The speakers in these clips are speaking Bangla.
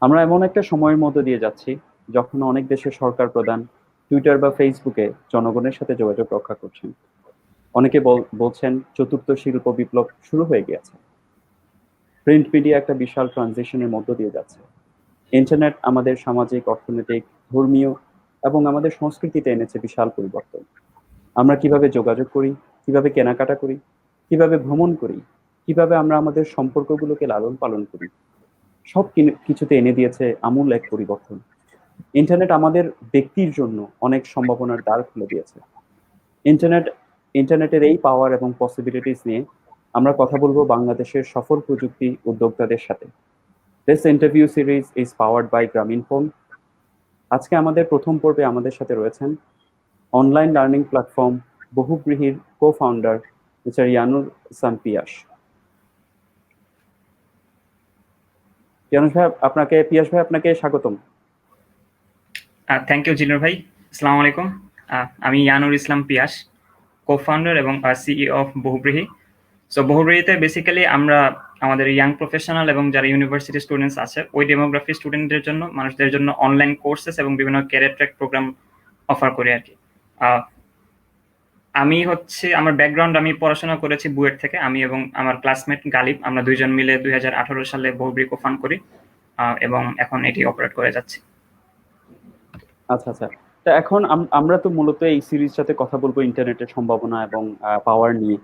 আমরা এমন একটা সময়ের মধ্য দিয়ে যাচ্ছি যখন অনেক দেশের সরকার প্রধান টুইটার বা ফেসবুকে জনগণের সাথে যোগাযোগ রক্ষা করছেন। অনেকে বলছেন চতুর্থ শিল্প বিপ্লব শুরু হয়ে গিয়েছে। প্রিন্ট মিডিয়া একটা বিশাল ট্রানজিশনের মধ্য দিয়ে যাচ্ছে। ইন্টারনেট আমাদের সামাজিক, অর্থনৈতিক, ধর্মীয় এবং আমাদের সংস্কৃতিতে এনেছে বিশাল পরিবর্তন। আমরা কিভাবে যোগাযোগ করি, কিভাবে কেনাকাটা করি, কিভাবে ভ্রমণ করি, কিভাবে আমরা আমাদের সম্পর্কগুলোকে লালন পালন করি, সব কিছুতে এনে দিয়েছে আমূল এক পরিবর্তন। ইন্টারনেট আমাদের ব্যক্তির জন্য অনেক সম্ভাবনার দ্বার খুলে দিয়েছে। ইন্টারনেট ইন্টারনেটের এই পাওয়ার এবং পসিবিলিটিস নিয়ে আমরা কথা বলবো বাংলাদেশের সফল প্রযুক্তি উদ্যোক্তাদের সাথে। This interview series is powered by Grameenphone. আজকে আমাদের প্রথম পর্বে আমাদের সাথে রয়েছেন অনলাইন লার্নিং প্ল্যাটফর্ম বহুব্রীহির কো-ফাউন্ডার মিস্টার ইয়ানুর ইসলাম পিয়াস। পিয়াস ভাই আপনাকে স্বাগতম। থ্যাংক ইউ জিনুর ভাই। আসসালামু আলাইকুম। আমি ইয়ানুর ইসলাম পিয়াস, কো-ফাউন্ডার এবং CEO of Bahubrihi. So বহুব্রীহিতে basically আমরা আমাদের ইয়াং প্রফেশনাল এবং যারা ইউনিভার্সিটি স্টুডেন্টস আছে ওই ডেমোগ্রাফি স্টুডেন্টদের জন্য, মানুষদের জন্য অনলাইন কোর্সেস এবং বিভিন্ন ক্যারিয়ার ট্র্যাক প্রোগ্রাম অফার করি আর কি। আমি হচ্ছে আমার ব্যাকগ্রাউন্ড, আমি পড়াশোনা করেছি বুয়েট থেকে। আমি এবং আমার ক্লাসমেট গালিব, আমরা দুইজন মিলে 2018 সালে বহুব্রীহি কো-ফাউন্ড করি এবং এখন এটি অপারেট করে যাচ্ছি। আচ্ছা আচ্ছা, তো এখন আমরা তো মূলত এই সিরিজটাতে কথা বলবো ইন্টারনেটের সম্ভাবনা এবং পাওয়ার নিয়ে।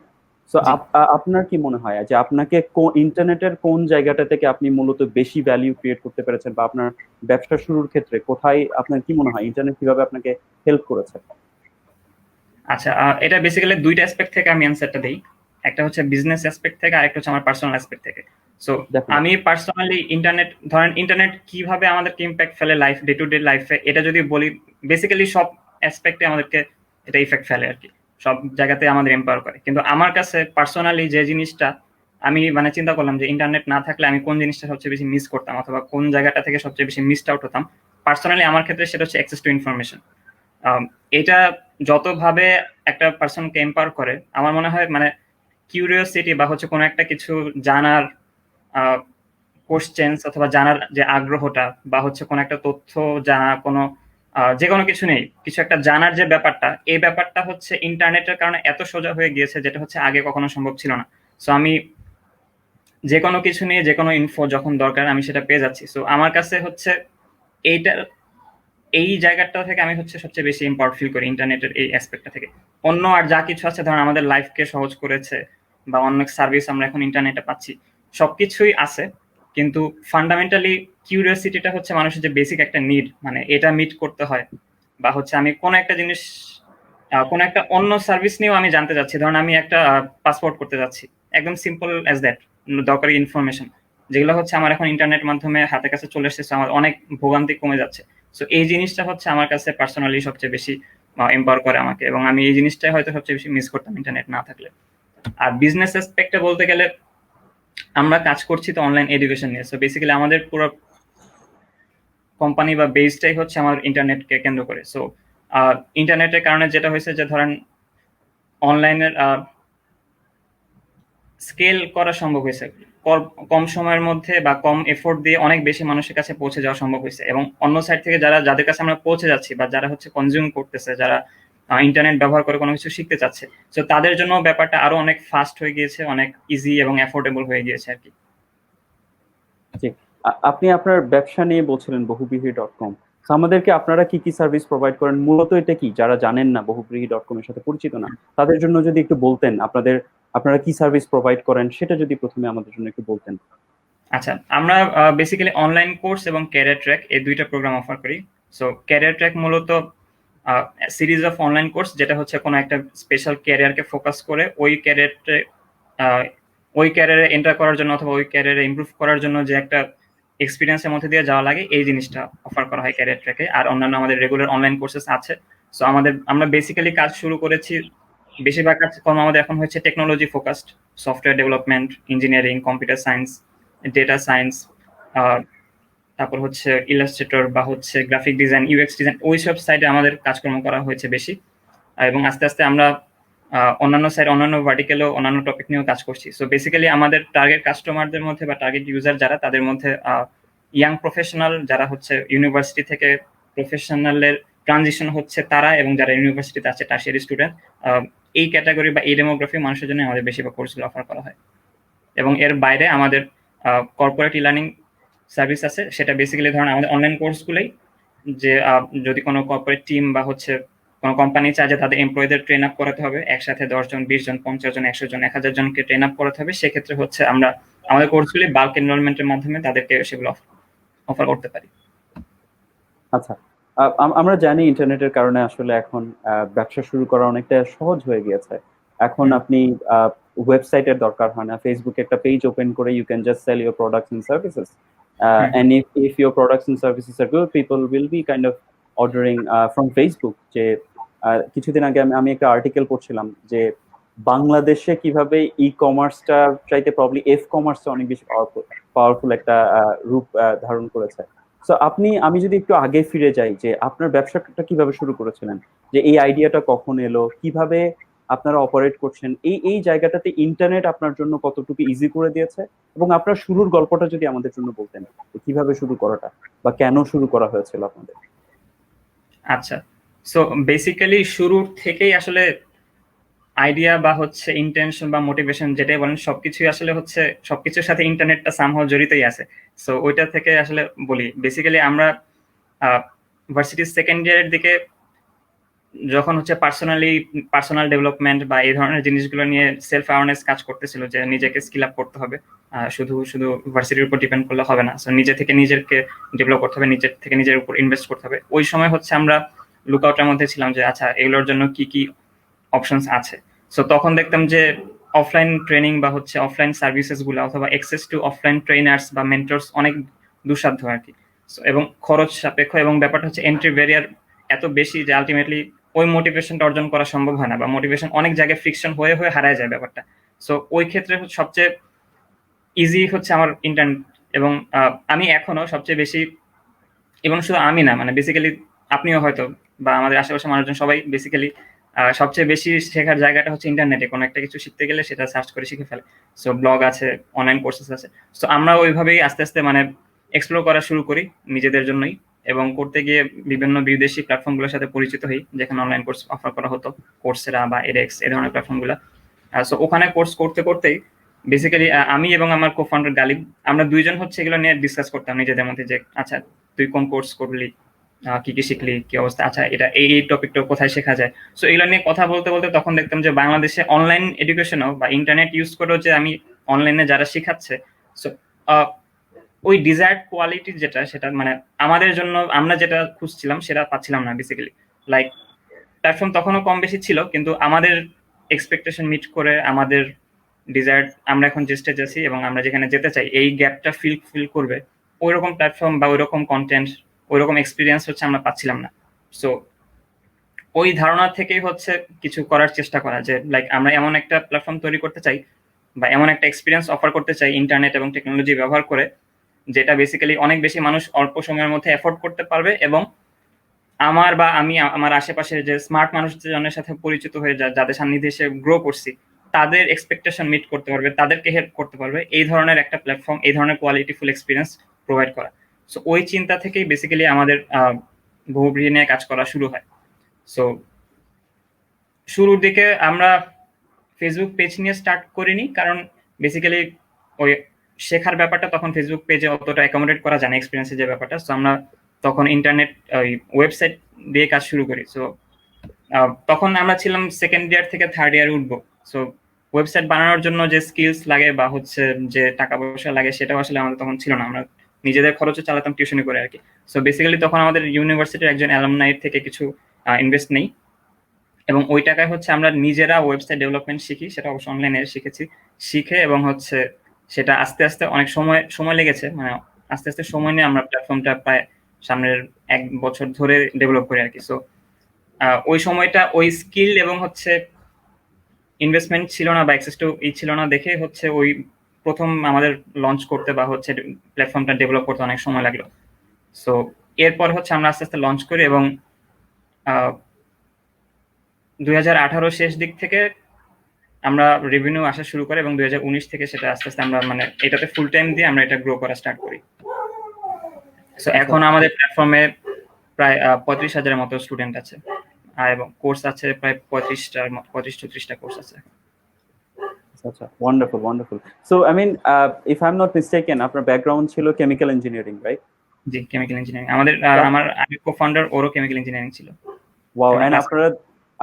তো জি। আপনার কি মনে হয় যে আপনাকে ইন্টারনেটের কোন জায়গাটা থেকে আপনি মূলত বেশি ভ্যালিউ ক্রিয়েট করতে পেরেছেন, বা আপনার ব্যবসা শুরুর ক্ষেত্রে কোথায় আপনার কি মনে হয় ইন্টারনেট কিভাবে আপনাকে হেল্প করেছে? আচ্ছা, এটা বেসিক্যালি দুইটা অ্যাসপেক্ট থেকে আমি অ্যান্সারটা দেই। একটা হচ্ছে বিজনেস অ্যাসপেক্ট থেকে, আরেকটা হচ্ছে আমার পার্সোনাল অ্যাসপেক্ট থেকে। সো আমি ডেফিনেটলি। পার্সোনালি ইন্টারনেট কিভাবে আমাদেরকে ইম্প্যাক্ট ফেলে লাইফ, ডে টু ডে লাইফে, এটা যদি বলি, বেসিক্যালি সব অ্যাসপেক্টে আমাদেরকে এটা ইফেক্ট ফেলে আর কি। সব জায়গাতে আমাদের এম্পাওয়ার করে। কিন্তু আমার কাছে পার্সোনালি যে জিনিসটা আমি মানে চিন্তা করলাম যে ইন্টারনেট না থাকলে আমি কোন জিনিসটা সবচেয়ে বেশি মিস করতাম অথবা কোন জায়গাটা থেকে সবচেয়ে বেশি মিসড আউট হতাম, পার্সোনালি আমার ক্ষেত্রে সেটা হচ্ছে অ্যাক্সেস টু ইনফরমেশন। এটা যতভাবে একটা পার্সনকে এম্পাওয়ার করে, আমার মনে হয় মানে কিউরিওসিটি বা হচ্ছে কোনো একটা কিছু জানার কোশ্চেন্স অথবা জানার যে আগ্রহটা, বা হচ্ছে কোনো একটা তথ্য জানা, কোনো যে কোনো কিছু নেই, কিছু একটা জানার যে ব্যাপারটা, এই ব্যাপারটা হচ্ছে ইন্টারনেটের কারণে এত সোজা হয়ে গিয়েছে, যেটা হচ্ছে আগে কখনো সম্ভব ছিল না। সো আমি যে কোনো কিছু নিয়ে যে কোনো ইনফো যখন দরকার আমি সেটা পেয়ে যাচ্ছি। সো আমার কাছে হচ্ছে এইটা, এই জায়গাটা থেকে আমি হচ্ছে সবচেয়ে বেশি ইম্পাওয়ার্ড ফিল করি ইন্টারনেটের এই অ্যাসপেক্টটা থেকে। অন্য আর যা কিছু আছে, ধরেন আমাদের লাইফকে সহজ করেছে বা অনেক সার্ভিস আমরা এখন ইন্টারনেটে পাচ্ছি, সবকিছুই আছে, কিন্তু ফান্ডামেন্টালি কিউরিওসিটিটা হচ্ছে মানুষের যে বেসিক একটা নিড, মানে এটা মিট করতে হয়। বা হচ্ছে আমি কোনো একটা জিনিস, কোনো একটা অন্য সার্ভিস নিয়েও আমি জানতে চাচ্ছি। ধরেন আমি একটা পাসপোর্ট করতে যাচ্ছি, একদম সিম্পল অ্যাজ দ্যাট, দরকারি ইনফরমেশন যেগুলো হচ্ছে আমার এখন ইন্টারনেট মাধ্যমে হাতের কাছে চলে এসেছে, আমার অনেক ভোগান্তি কমে যাচ্ছে। সো এই জিনিসটা হচ্ছে আমার কাছে পার্সোনালি সবচেয়ে বেশি এম্পাওয়ার করে আমাকে, এবং আমি এই জিনিসটাই হয়তো সবচেয়ে বেশি মিস করতাম ইন্টারনেট না থাকলে। আর বিজনেস অ্যাসপেক্টে বলতে গেলে, আমরা কাজ করছি তো অনলাইন এডুকেশন নিয়ে। সো বেসিক্যালি আমাদের পুরো কোম্পানি বা বেসটাই হচ্ছে আমার ইন্টারনেটকে কেন্দ্র করে। সো ইন্টারনেটের কারণে যেটা হয়েছে যে ধরেন অনলাইনের স্কেল করা সম্ভব হয়েছে, কম সময়ের মধ্যে বা কম এফোর্ট দিয়ে অনেক বেশি মানুষের কাছে পৌঁছে যাওয়া সম্ভব হয়েছে। এবং অন্য সাইড থেকে যাদের কাছে আমরা পৌঁছে যাচ্ছি বা যারা হচ্ছে কনজিউম করতেছে, যারা ইন্টারনেট ব্যবহার করে কোনো কিছু শিখতে চাচ্ছে, তো তাদের জন্য ব্যাপারটা আরো অনেক ফাস্ট হয়ে গিয়েছে, অনেক ইজি এবং অ্যাফোর্ডেবল হয়ে গিয়েছে আর কি। জি, আপনি আপনার ব্যবসা নিয়ে বলছিলেন বহুব্রীহি.com। আমাদেরকে আপনারা কি কি সার্ভিস প্রোভাইড করেন, মূলত এটা কি, যারা জানেন না, বহুব্রীহি.com এর সাথে পরিচিত না, তাদের জন্য যদি একটু বলতেন আপনারা কি সার্ভিস প্রোভাইড করেন, সেটা যদি প্রথমে আমাদের জন্য একটু বলতেন। আচ্ছা, আমরা বেসিক্যালি অনলাইন কোর্স এবং ক্যারিয়ার ট্র্যাক এই দুইটা প্রোগ্রাম অফার করি। সো ক্যারিয়ার ট্র্যাক মূলত সিরিজ অফ অনলাইন কোর্স, যেটা হচ্ছে কোনো একটা স্পেশাল ক্যারিয়ারকে ফোকাস করে ওই ক্যারিয়ারে এন্টার করার জন্য অথবা ওই ক্যারিয়ারে ইমপ্রুভ করার জন্য যে একটা এক্সপিরিয়েন্সের মধ্যে দিয়ে যাওয়া লাগে, এই জিনিসটা অফার করা হয় ক্যারিয়ার ট্র্যাকে। আর অন্যান্য আমাদের রেগুলার অনলাইন কোর্সেস আছে। সো আমরা বেসিক্যালি কাজ শুরু করেছি, বেশিরভাগ কাজকর্ম আমাদের এখন হচ্ছে technology focused, software development, engineering, computer science, data science, তারপর হচ্ছে ইলাস্ট্রেটর বা হচ্ছে গ্রাফিক ডিজাইন, ইউএক্স ডিজাইন, ওইসব সাইডে আমাদের কাজকর্ম করা হয়েছে বেশি। এবং আস্তে আস্তে আমরা অন্যান্য ভার্টিক্যালও অন্যান্য টপিক নিয়েও কাজ করছি। সো বেসিক্যালি আমাদের টার্গেট কাস্টমারদের মধ্যে বা টার্গেট ইউজার যারা, তাদের মধ্যে ইয়াং প্রফেশনাল যারা হচ্ছে ইউনিভার্সিটি থেকে প্রফেশনালের ট্রানজিশন হচ্ছে তারা, এবং যারা ইউনিভার্সিটিতে আছে টার্সিয়ারি স্টুডেন্ট, এই ক্যাটাগরি বা এই ডেমোগ্রাফি মানুষের জন্য আমাদের বেশিরভাগ কোর্সগুলো অফার করা হয়। এবং এর বাইরে আমাদের কর্পোরেট লার্নিং সার্ভিস আছে, সেটা বেসিক্যালি ধরেন আমাদের অনলাইন কোর্সগুলোই, যে যদি কোনো কর্পোরেট টিম বা হচ্ছে কোনো কোম্পানি চায় যে তাদের এমপ্লয়ীদের ট্রেন আপ করাতে হবে, একসাথে 10 জন, 20 জন, 50 জন, 100 জন, 1000 জনকে ট্রেন আপ করাতে হবে, সেক্ষেত্রে হচ্ছে আমরা আমাদের কোর্সগুলি বাল্ক এনরোলমেন্টের মাধ্যমে তাদেরকে সেগুলো অফার করতে পারি। আচ্ছা, আমরা জানি ইন্টারনেটের কারণে আসলে এখন ব্যবসা শুরু করা অনেকটা সহজ হয়ে গিয়েছে। এখন আপনি ওয়েবসাইটের দরকার হয় না, ফেসবুকে একটা পেজ ওপেন করে you can just sell your products and services, and if your products and services are good, people will be kind of ordering from Facebook. যে কিছুদিন আগে আমি একটা আর্টিকেল পড়ছিলাম যে বাংলাদেশে কিভাবে ই কমার্সটা চাইতে প্রবলি এফ কমার্সটা অনেক বেশি পাওয়ারফুল একটা রূপ ধারণ করেছে। সো আমি যদি একটু আগে ফিরে যাই, যে আপনার ব্যবসাটা কিভাবে শুরু করেছিলেন, যে এই আইডিয়াটা কখন এলো, কিভাবে আপনারা অপারেট করছেন, এই জায়গাটাতে ইন্টারনেট আপনার জন্য কতটুকু ইজি করে দিয়েছে, এবং আপনার শুরুর গল্পটা যদি আমাদের জন্য বলতেন, কিভাবে শুরু করাটা বা কেন শুরু করা হয়েছিল আপনাদের। আচ্ছা, সো বেসিক্যালি শুরুর থেকেই আসলে আইডিয়া বা হচ্ছে ইন্টেনশন বা মোটিভেশন যেটাই বলেন, সবকিছুই আসলে হচ্ছে সবকিছুর সাথে ইন্টারনেটটা সামহাও জড়িতই আছে। সো ওইটা থেকে আসলে বলি, বেসিক্যালি আমরা ভার্সিটির সেকেন্ড ইয়ারের দিকে যখন হচ্ছে পার্সোনাল ডেভেলপমেন্ট বা এই ধরনের জিনিসগুলো নিয়ে সেলফ অ্যাওয়ারনেস কাজ করতেছিল, যে নিজেকে স্কিল আপ করতে হবে, শুধু শুধু ভার্সিটির উপর ডিপেন্ড করলে হবে না, সো নিজে থেকে নিজেকে ডেভেলপ করতে হবে, নিজের থেকে নিজের উপর ইনভেস্ট করতে হবে। ওই সময় হচ্ছে আমরা লুকআউটের মধ্যে ছিলাম যে আচ্ছা এগুলোর জন্য কি কি অপশনস আছে। সো তখন দেখতাম যে অফলাইন ট্রেনিং বা হচ্ছে অফলাইন সার্ভিসেস গুলো অথবা অ্যাক্সেস টু অফলাইন ট্রেনার্স বা মেন্টরস অনেক দুঃসাধ্য আর কি, এবং খরচ সাপেক্ষ, এবং ব্যাপারটা হচ্ছে এন্ট্রি ব্যারিয়ার এত বেশি যে আলটিমেটলি ওই মোটিভেশনটা অর্জন করা সম্ভব হয় না, বা মোটিভেশন অনেক জায়গায় ফ্রিকশন হয়ে হয়ে হারায় যায় ব্যাপারটা। সো ওই ক্ষেত্রে সবচেয়ে ইজি হচ্ছে আমার ইন্টারনেট, এবং আমি এখনো সবচেয়ে বেশি, এবং শুধু আমি না, মানে বেসিক্যালি আপনিও হয়তো বা আমাদের আশেপাশে মানুষজন সবাই বেসিক্যালি সবচেয়ে বেশি শেখার জায়গাটা হচ্ছে ইন্টারনেটে। কোনো একটা কিছু শিখতে গেলে সেটা সার্চ করে শিখে ফেলে। সো ব্লগ আছে, অনলাইন কোর্সেস আছে। সো আমরা ওইভাবেই আস্তে আস্তে মানে এক্সপ্লোর করা শুরু করি নিজেদের জন্যই, এবং করতে গিয়ে বিভিন্ন বিদেশি প্ল্যাটফর্মগুলোর সাথে পরিচিত হই, যেখানে অনলাইন কোর্স অফার করা হতো, কোর্সেরা বা এডেক্স এই ধরনের প্ল্যাটফর্মগুলো। সো ওখানে কোর্স করতে করতেই বেসিক্যালি আমি এবং আমার কো ফাউন্ডার গালিব, আমরা দুইজন হচ্ছে এগুলো নিয়ে ডিসকাস করতাম নিজেদের মধ্যে, যে আচ্ছা তুই কোন কোর্স করলি, কি কি শিখলি, কি অবস্থা, আচ্ছা এটা এই টপিকটা কোথায় শেখা যায়। সো এগুলো নিয়ে কথা বলতে বলতে তখন দেখতাম যে বাংলাদেশে অনলাইন এডুকেশনও বা ইন্টারনেট ইউজ করেও যে আমি অনলাইনে যারা শেখাচ্ছে, সো ওই ডিজায়ার্ড কোয়ালিটি যেটা, সেটা মানে আমাদের জন্য আমরা যেটা খুঁজছিলাম সেটা পাচ্ছিলাম না বেসিক্যালি। লাইক প্ল্যাটফর্ম তখনও কম বেশি ছিল, কিন্তু আমাদের এক্সপেকটেশন মিট করে আমাদের ডিজায়ার্ড, আমরা এখন যে স্টেজ আছি এবং আমরা যেখানে যেতে চাই এই গ্যাপটা ফিল করবে ওই রকম প্ল্যাটফর্ম বা ওই রকম কন্টেন্ট, ওই রকম এক্সপিরিয়েন্স হচ্ছে আমরা পাচ্ছিলাম না। সো ওই ধারণা থেকেই হচ্ছে কিছু করার চেষ্টা করা, যে লাইক আমরা এমন একটা প্ল্যাটফর্ম তৈরি করতে চাই বা এমন একটা এক্সপিরিয়েন্স অফার করতে চাই ইন্টারনেট এবং টেকনোলজি ব্যবহার করে, যেটা বেসিক্যালি অনেক বেশি মানুষ অল্প সময়ের মধ্যে এফোর্ড করতে পারবে, এবং আমার বা আমি আমার আশেপাশে যে স্মার্ট মানুষজনের সাথে পরিচিত হয়ে যাদের সান্নিধ্যে এসে গ্রো করছি, তাদের এক্সপেকটেশন মিট করতে পারবে, তাদেরকে হেল্প করতে পারবে, এই ধরনের একটা প্ল্যাটফর্ম, এই ধরনের কোয়ালিটিফুল এক্সপিরিয়েন্স প্রোভাইড করা। সো ওই চিন্তা থেকেই বেসিক্যালি আমাদের বহুব্রীহি নিয়ে কাজ করা শুরু হয়। সো শুরুর দিকে আমরা ফেসবুক পেজ নিয়ে স্টার্ট করিনি, কারণ বেসিক্যালি ওই শেখার ব্যাপারটা তখন ফেসবুক পেজে অতটা অ্যাকোমোডেট করা যায় না, এক্সপিরিয়েন্সের যে ব্যাপারটা। সো আমরা তখন ইন্টারনেট ওই ওয়েবসাইট দিয়ে কাজ শুরু করি। সো তখন আমরা ছিলাম সেকেন্ড ইয়ার থেকে থার্ড ইয়ারে উঠবো। সো ওয়েবসাইট বানানোর জন্য যে স্কিলস লাগে বা হচ্ছে যে টাকা পয়সা লাগে সেটাও আসলে আমাদের তখন ছিল না, আমরা নিজেদের খরচে চালাতাম টিউশনি করে আর কি। সো বেসিক্যালি তখন আমাদের ইউনিভার্সিটির একজন অ্যালামনাই থেকে কিছু ইনভেস্ট নেই, এবং ওই টাকায় হচ্ছে আমরা নিজেরা ওয়েবসাইট ডেভেলপমেন্ট শিখি, সেটা অবশ্য অনলাইনে শিখেছি, শিখে এবং হচ্ছে সেটা আস্তে আস্তে অনেক সময় লেগেছে, মানে আস্তে আস্তে সময় নিয়ে আমরা প্ল্যাটফর্মটা প্রায় সামনের 1 বছর ধরে ডেভেলপ করি আর কি। সো ওই সময়টা ওই স্কিল এবং হচ্ছে ইনভেস্টমেন্ট ছিল না বা অ্যাক্সেস টু ছিল না দেখে হচ্ছে ওই প্রথম আমাদের লঞ্চ করতে বা হচ্ছে প্ল্যাটফর্মটা ডেভেলপ করতে অনেক সময় লাগলো। সো এরপর হচ্ছে আমরা আস্তে আস্তে লঞ্চ করি, এবং 2018 শেষ দিক থেকে আমরা রেভিনিউ আসা শুরু করি, এবং 2019 থেকে সেটা আস্তে আস্তে আমরা মানে এটাতে ফুল টাইম দিয়ে আমরা এটা গ্রো করা স্টার্ট করি। সো এখন আমাদের প্ল্যাটফর্মে প্রায় 35,000-এর মতো স্টুডেন্ট আছে, এবং কোর্স আছে প্রায় 35-34টা কোর্স আছে। আচ্ছা, wonderful wonderful. So I mean, if I am not mistaken, আপনার ব্যাকগ্রাউন্ড ছিল কেমিক্যাল ইঞ্জিনিয়ারিং, রাইট? জি, কেমিক্যাল ইঞ্জিনিয়ারিং। আমার আগের কো-ফাউন্ডার ওরও কেমিক্যাল ইঞ্জিনিয়ারিং ছিল। ওয়াও, আমরা এন্ড ক্লাস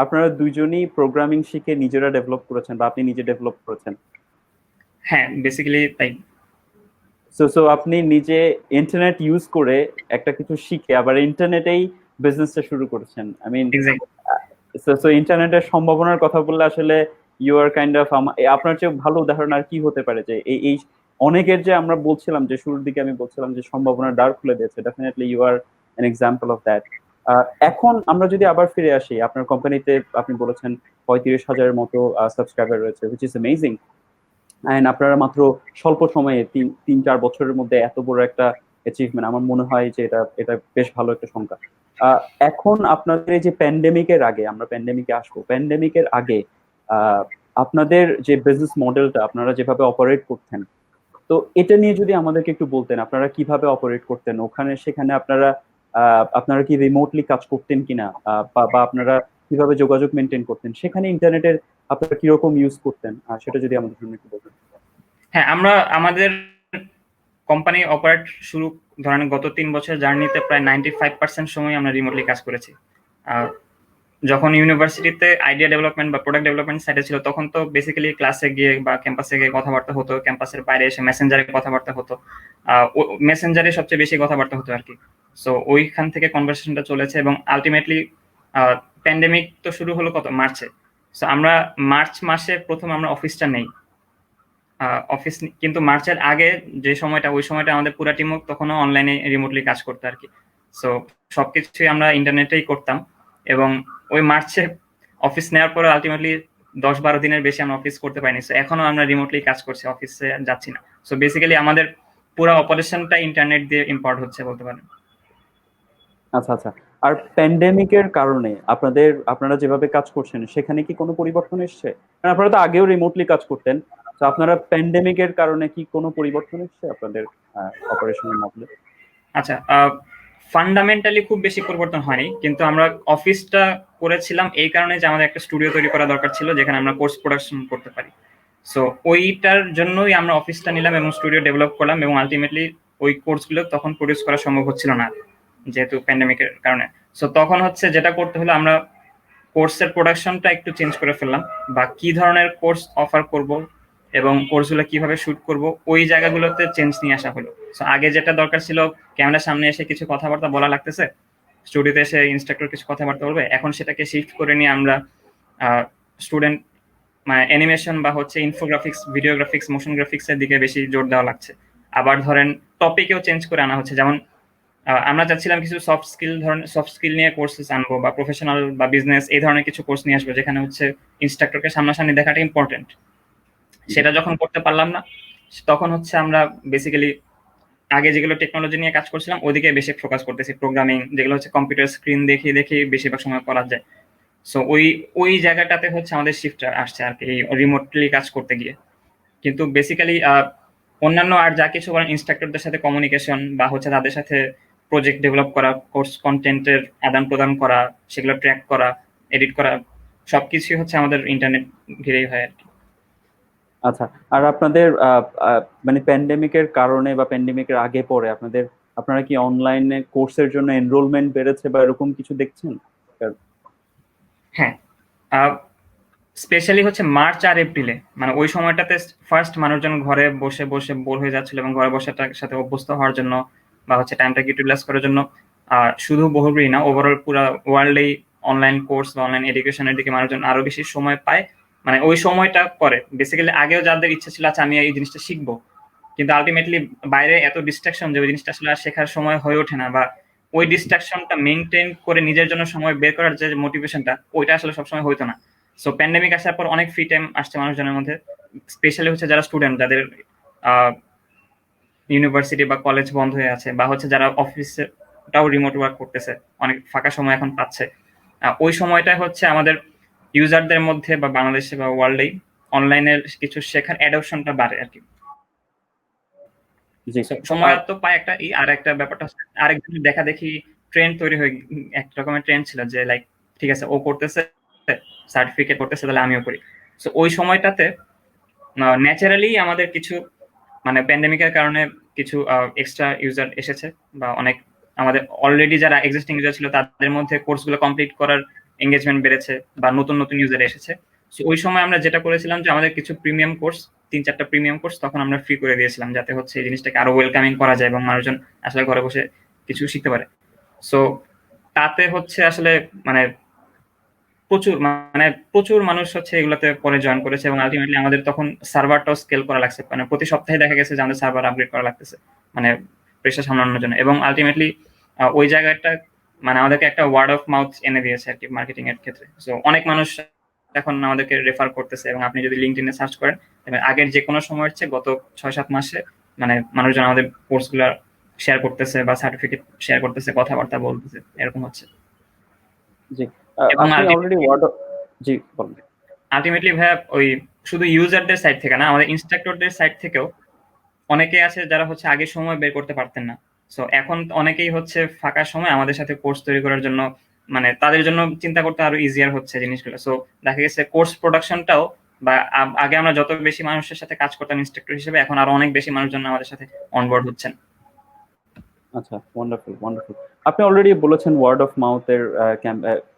আপনারা দুইজনই প্রোগ্রামিং শিখে নিজেরা ডেভেলপ করেছেন, বা আপনি নিজে ডেভেলপ করেছেন? হ্যাঁ, বেসিক্যালি তাই। সো আপনি নিজে ইন্টারনেট ইউজ করে একটা কিছু শিখে আবার ইন্টারনেটেই বিজনেসটা শুরু করেছেন। I mean, exactly. সো ইন্টারনেটের সম্ভাবনার কথা বললে আসলে ইউ আর কাইন্ড অফ, আপনার চেয়ে ভালো উদাহরণ আর কি হতে পারে, যে এই অনেকের যে আমরা বলছিলাম, যে শুরুর দিকে আমি বলছিলাম যে সম্ভাবনার দ্বার খুলে দিয়েছে, definitely you are an example of that. এখন আমরা যদি আবার ফিরে আসি, আপনার কোম্পানিতে আপনি বলেছেন 35,000-এর মতো সাবস্ক্রাইবার রয়েছে, হুইচ ইজ অ্যামেজিং। এন্ড আপনারা মাত্র স্বল্প সময়ে 3-4 বছরের মধ্যে এত বড় একটা অ্যাচিভমেন্ট, আমার মনে হয় যে এটা এটা বেশ ভালো একটা সংখ্যা। এখন আপনাদের এই যে প্যান্ডেমিকের আগে, আমরা প্যান্ডেমিকে আসবো, প্যান্ডেমিকের আগে আহ, আপনাদের যে বিজনেস মডেলটা, আপনারা যেভাবে অপারেট করতেন, তো এটা নিয়ে যদি আমাদেরকে একটু বলতেন, আপনারা কিভাবে অপারেট করতেন ওখানে সেখানে, আপনারা কি রিমোটলি কাজ করতেন কিনা, বা আপনারা কিভাবে যোগাযোগ মেনটেন করতেন, সেখানে ইন্টারনেটের আপনারা কিরকম ইউজ করতেন, সেটা যদি আমাদের জন্য একটু বলতেন। হ্যাঁ, আমরা আমাদের কোম্পানি অপারেট শুরু ধরেন গত 3 বছরের জার্নিতে প্রায় 95% সময় আমরা রিমোটলি কাজ করেছি। যখন ইউনিভার্সিটিতে আইডিয়া ডেভেলপমেন্ট বা প্রোডাক্ট ডেভেলপমেন্ট সাইডে ছিল, তখন তো বেসিক্যালি ক্লাসে গিয়ে বা ক্যাম্পাসে গিয়ে কথাবার্তা হতো, ক্যাম্পাসের বাইরে এসে মেসেঞ্জারে কথাবার্তা হতো, মেসেঞ্জারে সবচেয়ে বেশি কথাবার্তা হতো আর কি। সো ওইখান থেকে কনভারসেশনটা চলেছে, এবং আলটিমেটলি প্যান্ডেমিক তো শুরু হলো কত মার্চে। সো আমরা মার্চ মাসে প্রথম আমরা অফিসটা নেই, অফিস, কিন্তু মার্চের আগে যে সময়টা, ওই সময়টা আমাদের পুরো টিম তখনও অনলাইনে রিমোটলি কাজ করতো আর কি। সো সবকিছুই আমরা ইন্টারনেটেই করতাম, এবং ওই মার্চে অফিস নেওয়ার পরে আলটিমেটলি 10-12 দিনের বেশি আমরা অফিস করতে পারিনি। সো এখনো আমরা রিমোটলি কাজ করছি, অফিসে যাচ্ছি না। সো বেসিক্যালি আমাদের পুরো অপারেশনটা ইন্টারনেট দিয়ে ইম্পোর্ট হচ্ছে বলতে পারেন। আচ্ছা আচ্ছা। আর প্যান্ডেমিকের কারণে আপনারা যেভাবে কাজ করছেন সেখানে কি কোনো পরিবর্তন এসছে? কারণ আপনারা তো আগেও রিমোটলি কাজ করতেন, তো আপনারা প্যান্ডেমিকের কারণে কি কোনো পরিবর্তন এসছে আপনাদের অপারেশনের মডেলে? আচ্ছা, ফান্ডামেন্টালি খুব বেশি পরিবর্তন হয়নি, কিন্তু আমরা অফিসটা করেছিলাম এই কারণে যে আমাদের একটা স্টুডিও তৈরি করা দরকার ছিল যেখানে আমরা কোর্স প্রোডাকশন করতে পারি। সো ওইটার জন্যই আমরা অফিসটা নিলাম এবং স্টুডিও ডেভেলপ করলাম, এবং আলটিমেটলি ওই কোর্সগুলো তখন প্রডিউস করা সম্ভব হচ্ছিল না যেহেতু প্যান্ডেমিকের কারণে। সো তখন হচ্ছে যেটা করতে হলো, আমরা কোর্সের প্রোডাকশনটা একটু চেঞ্জ করে ফেললাম, বা কি ধরনের কোর্স অফার করব এবং কোর্সগুলো কিভাবে শুট করব, ওই জায়গাগুলোতে চেঞ্জ নিয়ে আসা হলো। সো আগে যেটা দরকার ছিল, ক্যামেরার সামনে এসে কিছু কথাবার্তা বলা লাগতেছে, স্টুডিওতে এসে ইনস্ট্রাক্টর কিছু কথাবার্তা বলবে, এখন সেটাকে শিফট করে নিয়ে আমরা স্টুডেন্ট মানে অ্যানিমেশন বা হচ্ছে ইনফোগ্রাফিক্স, ভিডিওগ্রাফিক্স, মোশন গ্রাফিক্স এর দিকে বেশি জোর দেওয়া লাগছে। আবার ধরেন টপিকেও চেঞ্জ করে আনা হচ্ছে, যেমন আমরা চাচ্ছিলাম কিছু সফট স্কিল নিয়ে কোর্সেস আনবো, বা প্রফেশনাল বা বিজনেস এই ধরনের কিছু কোর্স নিয়ে আসবো, যেখানে হচ্ছে ইনস্ট্রাক্টরকে সামনাসামনি দেখাটা ইম্পর্টেন্ট। সেটা যখন করতে পারলাম না, তখন হচ্ছে আমরা বেসিক্যালি আগে যেগুলো টেকনোলজি নিয়ে কাজ করছিলাম ওদিকে বেশি ফোকাস করতেছি, প্রোগ্রামিং, যেগুলো হচ্ছে কম্পিউটার স্ক্রিন দেখে দেখে বেশিরভাগ সময় করা যায়। সো ওই জায়গাটাতে হচ্ছে আমাদের শিফট আসছে আর কি, রিমোটলি কাজ করতে গিয়ে। কিন্তু বেসিক্যালি অন্যান্য আর যা কিছু করেন, ইনস্ট্রাক্টরদের সাথে কমিউনিকেশন বা হচ্ছে তাদের সাথে প্রজেক্ট ডেভেলপ করা, কোর্স কন্টেন্টের আদান প্রদান করা, সেগুলো ট্র্যাক করা, এডিট করা, সবকিছুই হচ্ছে আমাদের ইন্টারনেট ঘিরেই হয় আর কি। আচ্ছা। আর আপনাদের মানে প্যান্ডেমিকের কারণে বা প্যান্ডেমিকের আগে পরে আপনারা কি অনলাইনে কোর্সের জন্য এনরোলমেন্ট বেড়েছে বা এরকম কিছু দেখছেন? হ্যাঁ, স্পেশালি হচ্ছে মার্চ আর এপ্রিলে, মানে ওই সময়টাতে ফার্স্ট মানুষজন ঘরে বসে বসে বোর হয়ে যাচ্ছিল, এবং ঘরে বসাটার সাথে অভ্যস্ত হওয়ার জন্য বা হচ্ছে টাইমটাকে ইউটিলাইজ করার জন্য শুধু বহুব্রী না, ওভারঅল পুরো ওয়ার্ল্ডেই অনলাইন কোর্স বা অনলাইন এডুকেশনের দিকে মানুষজন আরো বেশি সময় পায়। মানে ওই সময়টা করে বেসিক্যালি আগেও যাদের ইচ্ছা ছিল আচ্ছা আমি এই জিনিসটা শিখবো, কিন্তু আলটিমেটলি বাইরে এত ডিস্ট্রাকশন যে ওই জিনিসটা আসলে আর শেখার সময় হয়ে ওঠে না, বা ওই ডিস্ট্রাকশনটা মেনটেন করে নিজের জন্য সময় বের করার যে মোটিভেশনটা, ওইটা আসলে সবসময় হইতো না। সো প্যান্ডেমিক আসার পর অনেক ফ্রি টাইম আসছে মানুষজনের মধ্যে, স্পেশালি হচ্ছে যারা স্টুডেন্ট, যাদের ইউনিভার্সিটি বা কলেজ বন্ধ হয়ে আছে, বা হচ্ছে যারা অফিসটাও রিমোট ওয়ার্ক করতেছে, অনেক ফাঁকা সময় এখন পাচ্ছে। ওই সময়টা হচ্ছে আমাদের ইউজারদের মধ্যে বা বাংলাদেশে বা ওয়ার্ল্ডেই অনলাইনের কিছু শেখার অ্যাডপশনটা বাড়ে আর কি। জি। সময় তো পায় একটা আর একটা ব্যাপারটা হচ্ছে আরেকজনের দেখা দেখি ট্রেন্ড তৈরি হয়ে এক রকমের ট্রেন্ড ছিল যে লাইক ঠিক আছে ও করতেছে সার্টিফিকেট করতেছে তাহলে আমিও করি। সো ওই সময়টাতে ন্যাচারালি আমাদের কিছু মানে প্যান্ডেমিকের কারণে কিছু এক্সট্রা ইউজার এসেছে বা অনেক আমাদের অলরেডি যারা এক্সিস্টিং ইউজার ছিল তাদের মধ্যে কোর্সগুলো কমপ্লিট করার এঙ্গেজমেন্ট বেড়েছে বা নতুন নতুন ইউজার এসেছে। সো ওই সময় আমরা যেটা করেছিলাম যে আমাদের কিছু প্রিমিয়াম কোর্স 3-4টা প্রিমিয়াম কোর্স তখন আমরা ফ্রি করে দিয়েছিলাম যাতে হচ্ছে এই জিনিসটাকে আরো ওয়েলকামিং করা যায় এবং মানুষজন আসলে ঘরে বসে কিছু শিখতে পারে। সো তাতে হচ্ছে আসলে মানে প্রচুর মানুষ হচ্ছে এগুলোতে পরে জয়েন করেছে এবং আলটিমেটলি আমাদের তখন সার্ভারটাও স্কেল করা লাগছে, মানে প্রতি সপ্তাহে দেখা গেছে যে আমাদের সার্ভার আপগ্রেড করা লাগতেছে মানে প্রেশার সামলানোর জন্য। এবং আলটিমেটলি ওই জায়গাটা মানে আমাদেরকে একটা ওয়ার্ড অফ মাউথ এনে দিয়েছে আর কি মার্কেটিং এর ক্ষেত্রে। সো অনেক মানুষ এখন আমাদেরকে রেফার করতেছে এবং আপনি যদি লিঙ্কডইনে সার্চ করেন আগের যে কোনো সময়ের চেয়ে গত 6-7 মাসে মানে মানুষজন আমাদের কোর্সগুলো শেয়ার করতেছে বা সার্টিফিকেট শেয়ার করতেছে, কথাবার্তা বলতেছে, এরকম হচ্ছে। জি। এবং আপনি অলরেডি জি বলুন। আলটিমেটলি ভাইয়া ওই শুধু ইউজারদের সাইড থেকে না, আমাদের ইনস্ট্রাক্টরদের সাইড থেকেও অনেকেই আছে যারা হচ্ছে আগে সময় বের করতে পারতেন না। সো এখন অনেকেই হচ্ছে ফাঁকা সময় আমাদের সাথে কোর্স তৈরি করার জন্য মানে তাদের জন্য চিন্তা করতে আরো ইজিয়ার হচ্ছে জিনিসগুলো। সো দেখা গেছে কোর্স প্রোডাকশনটাও বা আগে আমরা যত বেশি মানুষের সাথে কাজ করতাম ইনস্ট্রাক্টর হিসেবে, এখন আরো অনেক বেশি মানুষজন আমাদের সাথে অনবোর্ড হচ্ছেন। আচ্ছা, ওয়ান্ডারফুল ওয়ান্ডারফুল। আপনি অলরেডি বলেছেন ওয়ার্ড অফ মাউথ এর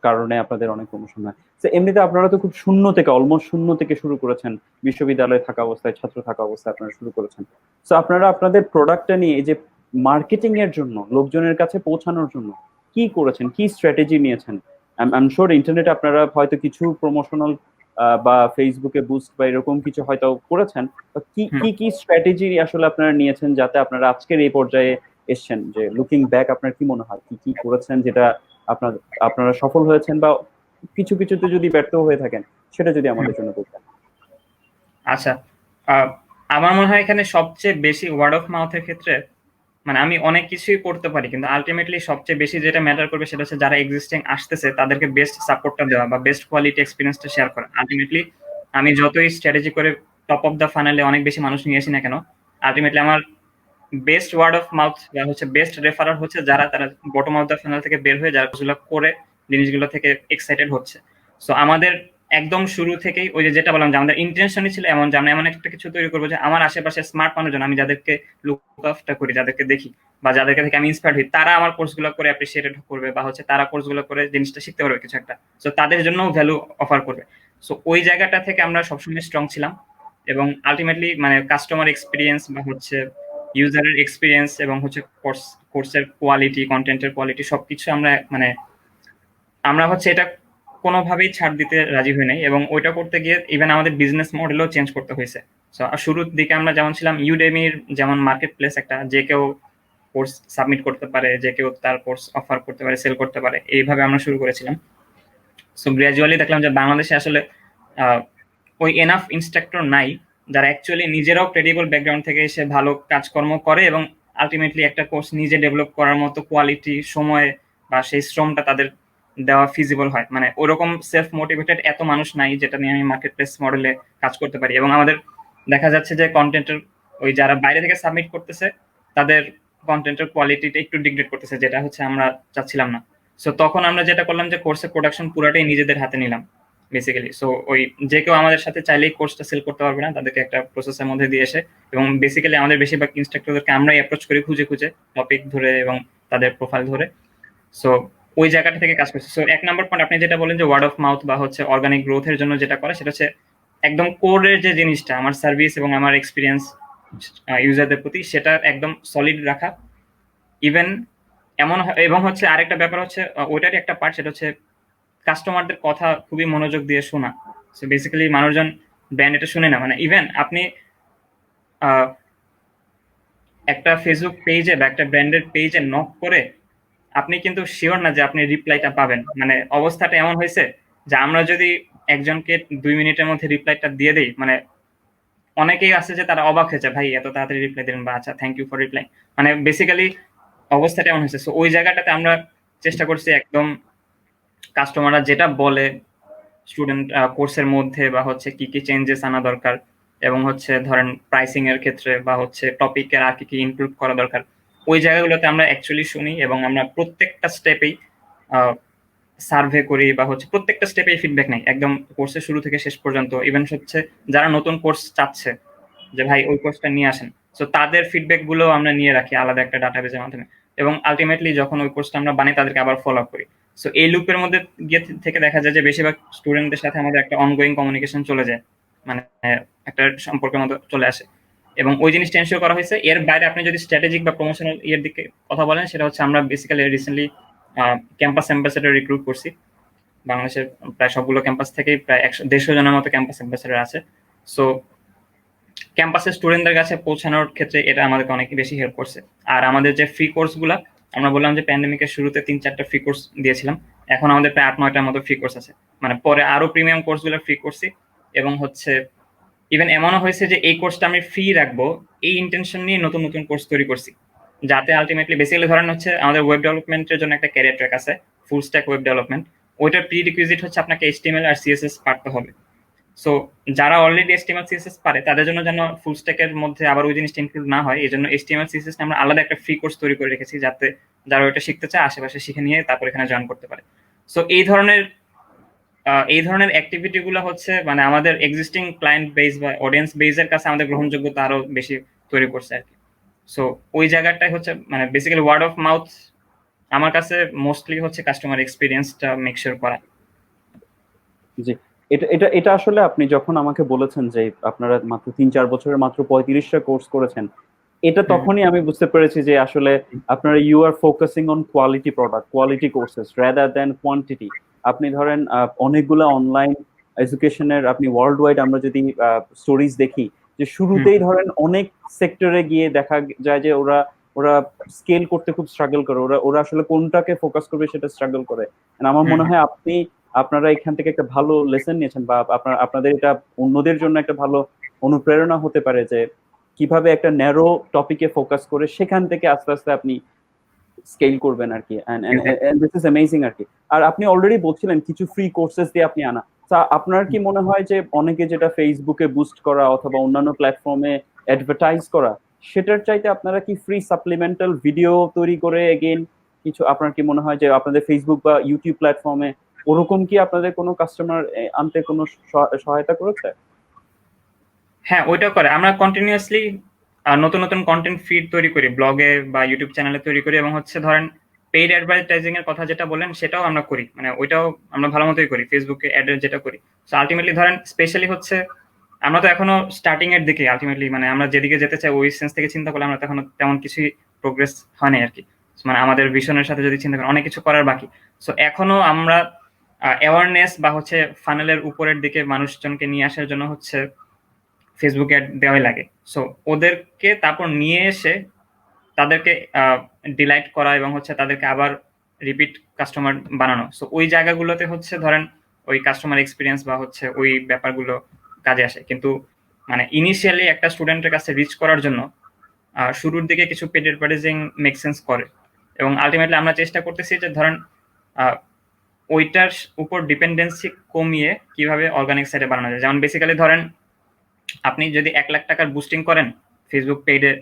কারণে আপনাদের অনেক প্রমোশন হয়। তো এমনিতে আপনারা তো খুব শূন্য থেকে অলমোস্ট শূন্য থেকে শুরু করেছেন, বিশ্ববিদ্যালয়ে থাকা অবস্থায় ছাত্র থাকা অবস্থায় আপনারা শুরু করেছেন। তো আপনারা আপনাদের প্রোডাক্টটা নিয়ে এই যে মার্কেটিং এর জন্য লোকজনের কাছে পৌঁছানোর জন্য কি করেছেন, কি স্ট্র্যাটেজি নিয়েছেন? আই এম শিওর ইন্টারনেটে আপনারা হয়তো কিছু প্রমোশনাল বা ফেসবুকে বুস্ট বা এরকম কিছু হয়তো করেছেন। কি কি কি স্ট্র্যাটেজি আসলে আপনারা নিয়েছেন যাতে আপনারা আজকের এই পর্যায়ে এসছেন? যে লুকিং ব্যাক আপনার কি মনে হয় কি কি করেছেন যেটা আপনার আপনারা সফল হয়েছেন বা কিছু কিছুতে যদি ব্যর্থ হয়ে থাকেন সেটা যদি আমাদের জন্য বলতেন। আচ্ছা, আমার মনে হয় এখানে সবচেয়ে বেশি ওয়ার্ড অফ মাউথের ক্ষেত্রে মানে আমি অনেক কিছুই করতে পারি কিন্তু আলটিমেটলি সবচেয়ে বেশি যেটা ম্যাটার করবে সেটা হচ্ছে যারা এক্সিস্টিং আসতেছে তাদেরকে বেস্ট সাপোর্টটা দেওয়া বা বেস্ট কোয়ালিটি এক্সপিরিয়েন্সটা শেয়ার করা। আলটিমেটলি আমি যতই স্ট্র্যাটেজি করে টপ অফ দ্য ফানেলে অনেক বেশি মানুষ নিয়ে আসি না কেন, আলটিমেটলি আমার বেস্ট ওয়ার্ড অফ মাউথ বা হচ্ছে বেস্ট রেফারার হচ্ছে যারা তারা বটম অফ দ্য ফানেল থেকে বের হয়ে যারা কাজগুলো করে জিনিসগুলো থেকে এক্সাইটেড হচ্ছে। সো আমাদের একদম শুরু থেকেই ওই যে যেটা বললাম যে আমাদের ইন্টেনশনই ছিল এমন যে আমরা এমন একটা কিছু তৈরি করবো যে আমার আশেপাশে স্মার্ট মানুষজন আমি যাদেরকে লুক আপটা করি, যাদেরকে দেখি বা যাদেরকে থেকে আমি ইন্সপায়ার্ড হই, তারা আমার কোর্সগুলো করে অ্যাপ্রিসিয়েটেড করবে বা হচ্ছে তারা কোর্সগুলো করে জিনিসটা শিখতে পারবে কিছু একটা। সো তাদের জন্য ভ্যালু অফার করবে। সো ওই জায়গাটা থেকে আমরা সবসময় স্ট্রং ছিলাম এবং আলটিমেটলি মানে কাস্টমার এক্সপিরিয়েন্স বা হচ্ছে ইউজারের এক্সপিরিয়েন্স এবং হচ্ছে কোর্সের কোয়ালিটি, কন্টেন্টের কোয়ালিটি সবকিছু আমরা মানে আমরা হচ্ছে এটা কোনোভাবেই ছাড় দিতে রাজি হই নাই এবং ওইটা করতে গিয়ে ইভেন আমাদের বিজনেস মডেলও চেঞ্জ করতে হয়েছে। সো শুরুর দিকে আমরা যেমন ছিলাম ইউডেমির যেমন মার্কেট প্লেস একটা, যে কেউ কোর্স সাবমিট করতে পারে, যে কেউ তার কোর্স অফার করতে পারে, সেল করতে পারে, এইভাবে আমরা শুরু করেছিলাম। সো গ্র্যাজুয়ালি দেখলাম যে বাংলাদেশে আসলে ওই এনাফ ইনস্ট্রাক্টর নাই যারা অ্যাকচুয়ালি নিজেরাও ক্রেডিবল ব্যাকগ্রাউন্ড থেকে এসে ভালো কাজকর্ম করে এবং আলটিমেটলি একটা কোর্স নিজে ডেভেলপ করার মতো কোয়ালিটি, সময় বা সেই শ্রমটা তাদের দেওয়া ফিজিবল হয়। মানে ওরকম সেলফ মোটিভেটেড এত মানুষ নাই যেটা নিয়ে আমি মার্কেট প্লেস মডেলে কাজ করতে পারি। এবং আমাদের দেখা যাচ্ছে যে কন্টেন্টের ওই যারা বাইরে থেকে সাবমিট করতেছে তাদের কন্টেন্টের কোয়ালিটিটা একটু ডিগ্রেড করতেছে, যেটা হচ্ছে আমরা চাচ্ছিলাম না। সো তখন আমরা যেটা করলাম যে কোর্সের প্রোডাকশন পুরাটাই নিজেদের হাতে নিলাম বেসিক্যালি। সো ওই যে কেউ আমাদের সাথে চাইলেই কোর্সটা সেল করতে পারবে না, তাদেরকে একটা প্রসেসের মধ্যে দিয়ে এসে এবং বেসিক্যালি আমাদের বেশিরভাগ ইনস্ট্রাক্টরদেরকে আমরাই অ্যাপ্রোচ করি খুঁজে খুঁজে টপিক ধরে এবং তাদের প্রোফাইল ধরে। সো ওই জায়গাটা থেকে কাজ করছে। সো 1 নম্বর পয়েন্ট আপনি যেটা বলেন যে ওয়ার্ড অফ মাউথ বা হচ্ছে অর্গানিক গ্রোথের জন্য যেটা করে সেটা হচ্ছে একদম কোরের যে জিনিসটা আমার সার্ভিস এবং আমার এক্সপিরিয়েন্স ইউজারদের প্রতি সেটা একদম সলিড রাখা। ইভেন এমন এবং হচ্ছে আরেকটা ব্যাপার হচ্ছে ওইটারই একটা পার্ট সেটা হচ্ছে কাস্টমারদের কথা খুবই মনোযোগ দিয়ে শোনা। সো বেসিক্যালি মানুষজন ব্র্যান্ড এটা শুনে না, মানে ইভেন আপনি একটা ফেসবুক পেজে বা একটা ব্র্যান্ডের পেজে নক করে আপনি কিন্তু শিওর না যে আপনি রিপ্লাইটা পাবেন। মানে অবস্থাটা এমন হয়েছে যে আমরা যদি একজনকে 2 মিনিটের মধ্যে রিপ্লাইটা দিয়ে দেই, মানে অনেকেই আছে যে তারা অবাক হয়েছে ভাই এত তাড়াতাড়ি রিপ্লাই দিলেন বা আচ্ছা থ্যাংক ইউ ফর রিপ্লাই। মানে বেসিক্যালি অবস্থাটা এমন হয়েছে। সো ওই জায়গাটাতে আমরা চেষ্টা করছি একদম কাস্টমাররা যেটা বলে স্টুডেন্ট কোর্সের মধ্যে বা হচ্ছে কি কি চেঞ্জেস আনা দরকার এবং হচ্ছে ধরেন প্রাইসিং এর ক্ষেত্রে বা হচ্ছে টপিকের আর কি ইনক্লুড করা দরকার, ওই জায়গাগুলোতে আমরা অ্যাকচুয়ালি শুনি এবং আমরা প্রত্যেকটা স্টেপেই সার্ভে করি বা হচ্ছে প্রত্যেকটা স্টেপেই ফিডব্যাক নেই একদম কোর্সের শুরু থেকে শেষ পর্যন্ত। ইভেন হচ্ছে যারা নতুন কোর্স চাচ্ছে যে ভাই ওই কোর্সটা নিয়ে আসেন, সো তাদের ফিডব্যাক গুলো আমরা নিয়ে রাখি আলাদা একটা ডাটাবেজের মাধ্যমে, এবং আলটিমেটলি যখন ওই কোর্সটা আমরা বানাই তাদেরকে আবার ফলো আপ করি। সো এই লুপের মধ্যে গিয়ে থেকে দেখা যায় যে বেশিরভাগ স্টুডেন্টদের সাথে আমাদের একটা অনগোয়িং কমিউনিকেশন চলে যায়, মানে একটা সম্পর্কের মতো চলে আসে, এবং ওই জিনিসটা এনশিওর করা হয়েছে। এর বাইরে আপনি যদি স্ট্র্যাটেজিক বা প্রমোশনাল ইয়ের দিকে কথা বলেন, সেটা হচ্ছে আমরা basically recently campus ambassador recruit করছি। বাংলাদেশের প্রায় সবগুলো ক্যাম্পাস থেকেই প্রায় 150 জনের মতো ক্যাম্পাস অ্যাম্বাসেডর আছে। সো ক্যাম্পাসের স্টুডেন্টদের কাছে পৌঁছানোর ক্ষেত্রে এটা আমাদেরকে অনেক বেশি হেল্প করছে। আর আমাদের যে ফ্রি কোর্সগুলো, আমরা বললাম যে প্যান্ডেমিকের শুরুতে 3-4টা ফ্রি কোর্স দিয়েছিলাম, এখন আমাদের প্রায় 8-9টার মতো ফ্রি কোর্স আছে, মানে পরে আরো প্রিমিয়াম কোর্সগুলো ফ্রি করছি। এবং হচ্ছে ইভেন এমনও হয়েছে যে এই কোর্সটা আমি ফ্রি রাখবো এই ইন্টেনশন নিয়ে নতুন নতুন কোর্স তৈরি করছি, যাতে আলটিমেটলি বেসিক্যালি ধরেন হচ্ছে আমাদের ওয়েব ডেভেলপমেন্টের জন্য একটা ক্যারিয়ার ট্র্যাক আছে, ফুল স্ট্যাক ওয়েব ডেভেলপমেন্ট। ওইটার প্রি রিকুইজিট হচ্ছে আপনাকে এইচটিএমএল আর সিএসএস পারতে হবে। সো যারা অলরেডি এইচটিএমএল সিএসএস পারে তাদের জন্য যেন ফুল স্ট্যাকের মধ্যে আবার ওই জিনিসটা ইনক্লুড না হয়, এই জন্য এইচটিএমএল সিএসএস আমরা আলাদা একটা ফ্রি কোর্স তৈরি করে রেখেছি, যাতে যারা ওইটা শিখতে চায় আশেপাশে শিখে নিয়ে তারপর এখানে জয়েন করতে পারে। সো এই ধরনের অ্যাক্টিভিটি গুলো হচ্ছে মানে আমাদের এক্সিস্টিং ক্লায়েন্ট বেস বা অডিয়েন্স বেসের কাছে আমাদের গ্রহণযোগ্যতা আরো বেশি তৈরি করছে আর কি। সো ওই জায়গাটাই হচ্ছে মানে বেসিক্যালি ওয়ার্ড অফ মাউথ আমার কাছে মোস্টলি হচ্ছে কাস্টমার এক্সপিরিয়েন্সটা মেক শিওর করা। জি, এটা এটা এটা আসলে আপনি যখন আমাকে বলেছেন যে আপনারা মাত্র 3-4 বছরের মাত্র 35টা কোর্স করেছেন, এটা তখনই আমি বুঝতে পেরেছি যে আসলে আপনারা you are focusing on quality product, quality courses rather than quantity. আপনি ধরেন অনেকগুলো অনলাইন এডুকেশনের আপনি ওয়ার্ল্ড ওয়াইড আমরা যদি স্টোরিজ দেখি, যে শুরুতেই ধরেন অনেক সেক্টরে গিয়ে দেখা যায় যে ওরা ওরা স্কেল করতে খুব স্ট্রাগল করে, ওরা ওরা আসলে কোনটাকে ফোকাস করবে সেটা স্ট্রাগল করে। And আমার মনে হয় আপনারা এখান থেকে একটা ভালো লেসন নিয়েছেন, বা আপনাদের এটা অন্যদের জন্য একটা ভালো অনুপ্রেরণা হতে পারে যে কিভাবে একটা ন্যারো টপিকে ফোকাস করে সেখান থেকে আস্তে আস্তে আপনি স্কেল করবেন আর কি। দিস ইজ অ্যামেজিং আর কি। আর আপনি অলরেডি বলছিলেন কিছু ফ্রি কোর্সেস দিয়ে আপনি আনা, তা আপনার কি মনে হয় যে অনেকে যেটা ফেসবুকে বুস্ট করা অথবা অন্যান্য প্ল্যাটফর্মে অ্যাডভার্টাইজ করা, সেটার চাইতে আপনারা কি ফ্রি সাপ্লিমেন্টাল ভিডিও তৈরি করে এগেইন কিছু, আপনার কি মনে হয় যে আপনাদের ফেসবুক বা ইউটিউব প্ল্যাটফর্মে ওরকম কি আপনাদের কোনো কাস্টমার আনতে কোনো সহায়তা করেছে? হ্যাঁ, ওইটা করে আমরা কন্টিনিউয়াসলি নতুন নতুন কন্টেন্ট ফিড তৈরি করি, ব্লগে বা ইউটিউব চ্যানেলে তৈরি করি, এবং হচ্ছে ধরেন পেইড অ্যাডভার্টাইজিং এর কথা যেটা বলেন সেটাও আমরা করি, মানে ওইটাও আমরা ভালো মতোই করি, ফেসবুকে অ্যাড যেটা করি। সো আলটিমেটলি ধরেন স্পেশালি হচ্ছে আমরা তো এখনো স্টার্টিং এর দিকে, আলটিমেটলি মানে আমরা যেদিকে যেতে চাই ওই সেন্স থেকে চিন্তা করলে আমরা তো এখনো তেমন কিছুই প্রোগ্রেস হয়নি আর কি, মানে আমাদের ভিশনের সাথে যদি চিন্তা করেন অনেক কিছু করার বাকি। সো এখনো আমরা অ্যাওয়ারনেস বা হচ্ছে ফানেলের উপরের দিকে মানুষজনকে নিয়ে আসার জন্য হচ্ছে ফেসবুকে অ্যাড দেওয়াই লাগে। সো ওদেরকে তারপর নিয়ে এসে তাদেরকে ডিলাইট করা এবং হচ্ছে তাদেরকে আবার রিপিট কাস্টমার বানানো। সো ওই জায়গাগুলোতে হচ্ছে ধরেন ওই কাস্টমার এক্সপিরিয়েন্স বা হচ্ছে ওই ব্যাপারগুলো কাজে আসে। কিন্তু মানে ইনিশিয়ালি একটা স্টুডেন্টের কাছে রিচ করার জন্য শুরুর দিকে কিছু পেড অ্যাডভার্টাইজিং মেক সেন্স করে, এবং আলটিমেটলি আমরা চেষ্টা করতেছি যে ধরেন ওইটার উপর ডিপেন্ডেন্সি কমিয়ে কিভাবে অর্গানিক সাইটে বানানো যায়। যেমন বেসিক্যালি ধরেন আপনি যদি 1 লাখ টাকার বুস্টিং করেন ফেসবুক পেজে,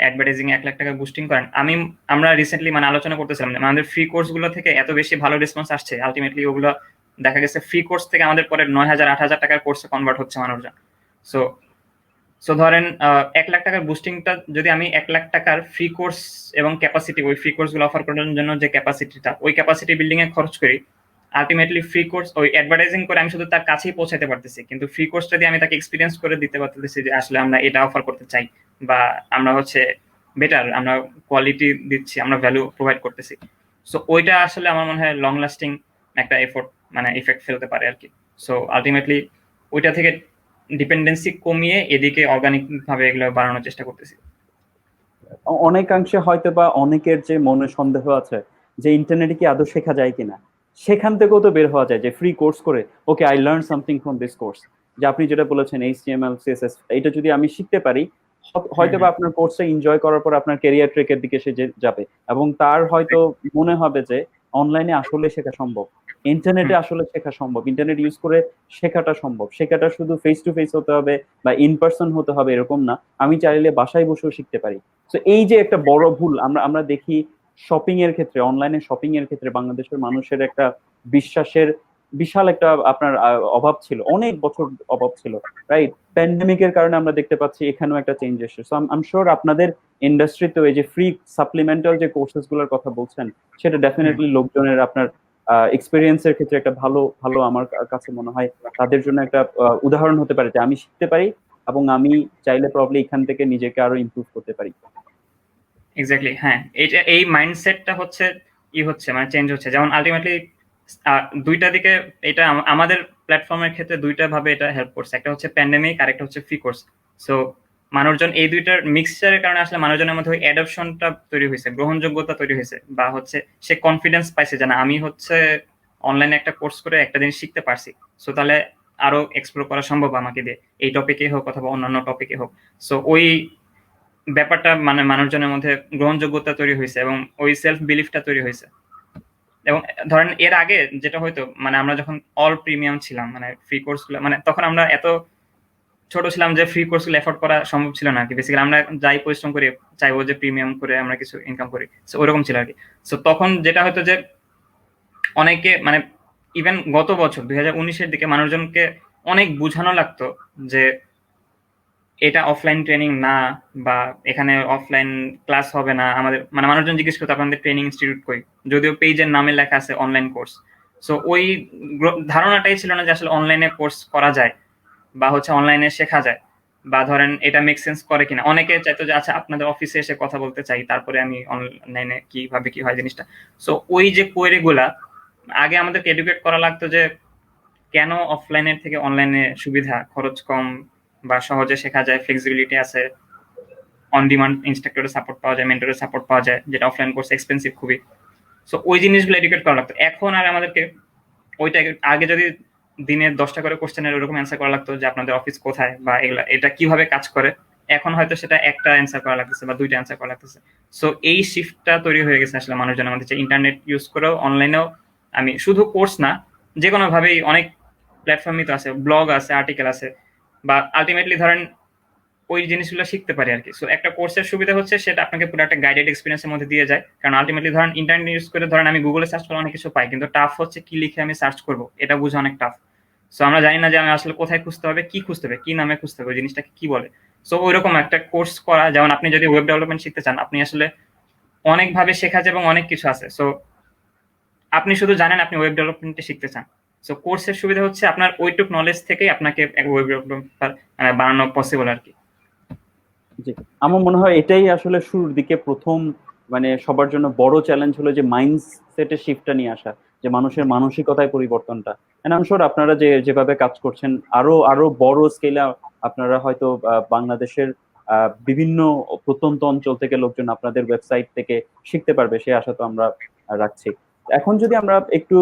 অ্যাডভার্টাইজিং 1 লাখ টাকার বুস্টিং করেন, আমরা রিসেন্টলি মানে আলোচনা করতেছিলাম যে আমাদের ফ্রি কোর্সগুলো থেকে এত বেশি ভালো রেসপন্স আসছে, আলটিমেটলি ওগুলো দেখা গেছে ফ্রি কোর্স থেকে আমাদের পরে 9,000-8,000 টাকার কোর্সে কনভার্ট হচ্ছে মানুষজন। সো সো ধরেন 1 লাখ টাকার বুস্টিংটা যদি আমি 1 লাখ টাকার ফ্রি কোর্স এবং ক্যাপাসিটি, ওই ফ্রি কোর্সগুলো অফার করার জন্য যে ক্যাপাসিটিটা, ওই ক্যাপাসিটি বিল্ডিং এ খরচ করি, আলটিমেটলি ফ্রি কোর্স ওই অ্যাডভার্টাইজিং করে আমি শুধু তার কাছেই পৌঁছাতে পারতেছি, কিন্তু ফ্রি কোর্সটা দিয়ে আমি তাকে এক্সপিরিয়েন্স করে দিতে পারতেছি যে আসলে আমরা এটা অফার করতে চাই, বা আমরা হচ্ছে বেটার, আমরা কোয়ালিটি দিচ্ছি, আমরা ভ্যালু প্রোভাইড করতেছি। সো ওইটা আসলে আমার মনে হয় লং লাস্টিং একটা এফোর্ট মানে ইফেক্ট ফেলতে পারে আর কি। সো আলটিমেটলি ওইটা থেকে ডিপেন্ডেন্সি কমিয়ে এদিকে অর্গানিক ভাবে এগুলো বাড়ানোর চেষ্টা করতেছি। অনেকাংশে হয়তো বা অনেকের যে মনে সন্দেহ আছে যে ইন্টারনেটে কি আদৌ শেখা যায় কিনা, সেখান থেকেও তো বের হওয়া যায় যে ফ্রি কোর্স করে okay I learn something from this course. যে আপনি যেটা বলেছেন এইচটিএমএল সিএসএস, এটা যদি আমি শিখতে পারি, হয়তো বা আপনার কোর্সটা এনজয় করার পর আপনার ক্যারিয়ার ট্রেকের দিকে সে যাবে, এবং তার হয়তো মনে হবে যে অনলাইনে আসলে শেখা সম্ভব, ইন্টারনেটে আসলে শেখা সম্ভব, ইন্টারনেট ইউজ করে শেখাটা সম্ভব। শেখাটা শুধু ফেস টু ফেস হতে হবে বা ইন পার্সন হতে হবে এরকম না, আমি চাইলে বাসায় বসেও শিখতে পারি। তো এই যে একটা বড় ভুল আমরা আমরা দেখি শপিং এর ক্ষেত্রে, অনলাইনে শপিং এর ক্ষেত্রে বাংলাদেশের মানুষের একটা বিশ্বাসের বিশাল একটা আপনার অভাব ছিল, অনেক বছর অভাব ছিল, রাইট? প্যান্ডেমিকের কারণে আমরা দেখতে পাচ্ছি এখানেও একটা চেঞ্জ এসেছে। সো আই এম শিওর আপনাদের ইন্ডাস্ট্রিতে এই যে ফ্রি সাপ্লিমেন্টাল যে কোর্সেস গুলোর কথা বলছেন, সেটা ডেফিনেটলি লোকজনের আপনার এক্সপিরিয়েন্সের ক্ষেত্রে একটা ভালো ভালো আমার কাছে মনে হয় তাদের জন্য একটা উদাহরণ হতে পারে যে আমি শিখতে পারি এবং আমি চাইলে প্রবলি এখান থেকে নিজেকে আরো ইমপ্রুভ করতে পারি। এক্স্যাক্টলি, হ্যাঁ, এটা এই মাইন্ডসেটটা হচ্ছে হচ্ছে মানে চেঞ্জ হচ্ছে। যেমন আলটিমেটলি দুইটা দিকে এটা আমাদের প্ল্যাটফর্মের ক্ষেত্রে দুইটা ভাবে এটা হেল্প করছে। একটা হচ্ছে প্যান্ডেমিক আর একটা হচ্ছে ফ্রি কোর্স। সো মানুষজন এই দুইটার মিক্সচারের কারণে আসলে মানুষজনের মধ্যে ওই অ্যাডপশনটা তৈরি হয়েছে, গ্রহণযোগ্যতা তৈরি হয়েছে, বা হচ্ছে সে কনফিডেন্স পাইছে যে না, আমি হচ্ছে অনলাইনে একটা কোর্স করে একটা জিনিস শিখতে পারছি, সো তাহলে আরো এক্সপ্লোর করা সম্ভব আমাকে দিয়ে, এই টপিকে হোক অথবা অন্যান্য টপিকে হোক। সো ওই ব্যাপারটা মানে মানুষজনের মধ্যে গ্রহণযোগ্যতা তৈরি হয়েছে এবং ওই সেলফ বিলিফটা তৈরি হয়েছে। এবং ধরেন এর আগে যেটা হয়তো মানে আমরা যখন অল প্রিমিয়াম ছিলাম, মানে ফ্রি কোর্স গুলো, মানে তখন আমরা এত ছোট ছিলাম যে ফ্রি কোর্স গুলো এফোর্ড করা সম্ভব ছিল না আর কি। বেসিক্যালি আমরা যাই পরিশ্রম করি চাইবো যে প্রিমিয়াম করে আমরা কিছু ইনকাম করি, সো ওরকম ছিল আর কি। সো তখন যেটা হয়তো যে অনেকে মানে ইভেন গত বছর 2019-এর দিকে মানুষজনকে অনেক বোঝানো লাগতো যে এটা অফলাইন ট্রেনিং না, বা এখানে অফলাইন ক্লাস হবে না। আমাদের মানে মানুষজন জিজ্ঞেস করতো আপনাদের ট্রেনিং ইনস্টিটিউট কই, যদিও পেজের নামে লেখা আছে অনলাইন কোর্স। সো ওই ধারণাটাই ছিল না যে আসলে অনলাইনে কোর্স করা যায় বা হচ্ছে অনলাইনে শেখা যায়, বা ধরেন এটা মেক সেন্স করে কিনা। অনেকে চাইতো যে আচ্ছা আপনাদের অফিসে এসে কথা বলতে চাই, তারপরে আমি অনলাইনে কিভাবে কি হয় জিনিসটা। সো ওই যে কোয়েরি গুলা আগে আমাদেরকে এডুকেট করা লাগতো যে কেন অফলাইনের থেকে অনলাইনে সুবিধা, খরচ কম, বা সহজে শেখা যায়, ফ্লেক্সিবিলিটি আছে, অন ডিমান্ড ইনস্ট্রাক্টরের সাপোর্ট পাওয়া যায়, মেন্টরের সাপোর্ট পাওয়া যায়, যেটা অফলাইন কোর্স এক্সপেন্সিভ খুবই। সো ওই জিনিসগুলো এডুকেট করা লাগতো। এখন আর আমাদেরকে ওইটা, আগে যদি দিনে 10টা করে কোশ্চেনের ওরকম অ্যান্সার করা লাগতো যে আপনাদের অফিস কোথায় বা এগুলা এটা কিভাবে কাজ করে, এখন হয়তো সেটা একটা অ্যান্সার করা লাগতেছে বা দুইটা অ্যান্সার করা লাগতেছে। সো এই শিফটটা তৈরি হয়ে গেছে আসলে মানুষজনের মধ্যে, যে ইন্টারনেট ইউজ করেও অনলাইনেও আমি শুধু কোর্স না, যে কোনো ভাবেই অনেক প্ল্যাটফর্মই তো আছে, ব্লগ আছে, আর্টিকেল আছে, বা আলটিমেটলি ধরেন ওই জিনিসগুলো শিখতে পারি আর কি। সো একটা কোর্সের সুবিধা হচ্ছে সেটা আপনাকে পুরো একটা গাইডেড এক্সপিরিয়েন্সের মধ্যে দিয়ে যায়। কারণ আলটিমেটলি ধরেন ইন্টারনেট ইউজ করে ধরেন আমি গুগলে সার্চ করে অনেক কিছু পাই, কিন্তু টাফ হচ্ছে কি লিখে আমি সার্চ করব, এটা বোঝা অনেক টাফ। সো আমরা জানি না যে আমি আসলে কোথায় খুঁজতে হবে, কি খুঁজতে হবে, কি নামে খুঁজতে হবে, ওই জিনিসটাকে কি বলে। সো ওইরকম একটা কোর্স করা, যেমন আপনি যদি ওয়েব ডেভেলপমেন্ট শিখতে চান, আপনি আসলে অনেকভাবে শেখা যায় এবং অনেক কিছু আছে। সো আপনি শুধু জানেন আপনি ওয়েব ডেভেলপমেন্টে শিখতে চান, সো কোর্সের সুবিধা হচ্ছে আপনার ওইটুক নলেজ থেকেই আপনাকে এক ওয়েব ডেভেলপার বানানো পসিবল আর কি। জি, আমার মনে হয় এটাই আসলে শুরুর দিকে প্রথম মানে সবার জন্য বড় চ্যালেঞ্জ হলো যে মাইন্ডসেটের শিফটটা নিয়ে আসা, যে মানুষের মানসিকতায় পরিবর্তনটা। এন্ড আমি শিওর আপনারা যে যেভাবে কাজ করছেন আরো আরো বড় স্কেলে আপনারা হয়তো বাংলাদেশের বিভিন্ন প্রত্যন্ত অঞ্চল থেকে লোকজন আপনাদের ওয়েবসাইট থেকে শিখতে পারবে, সে আশা তো আমরা রাখছি। এখন যদি আমরা একটু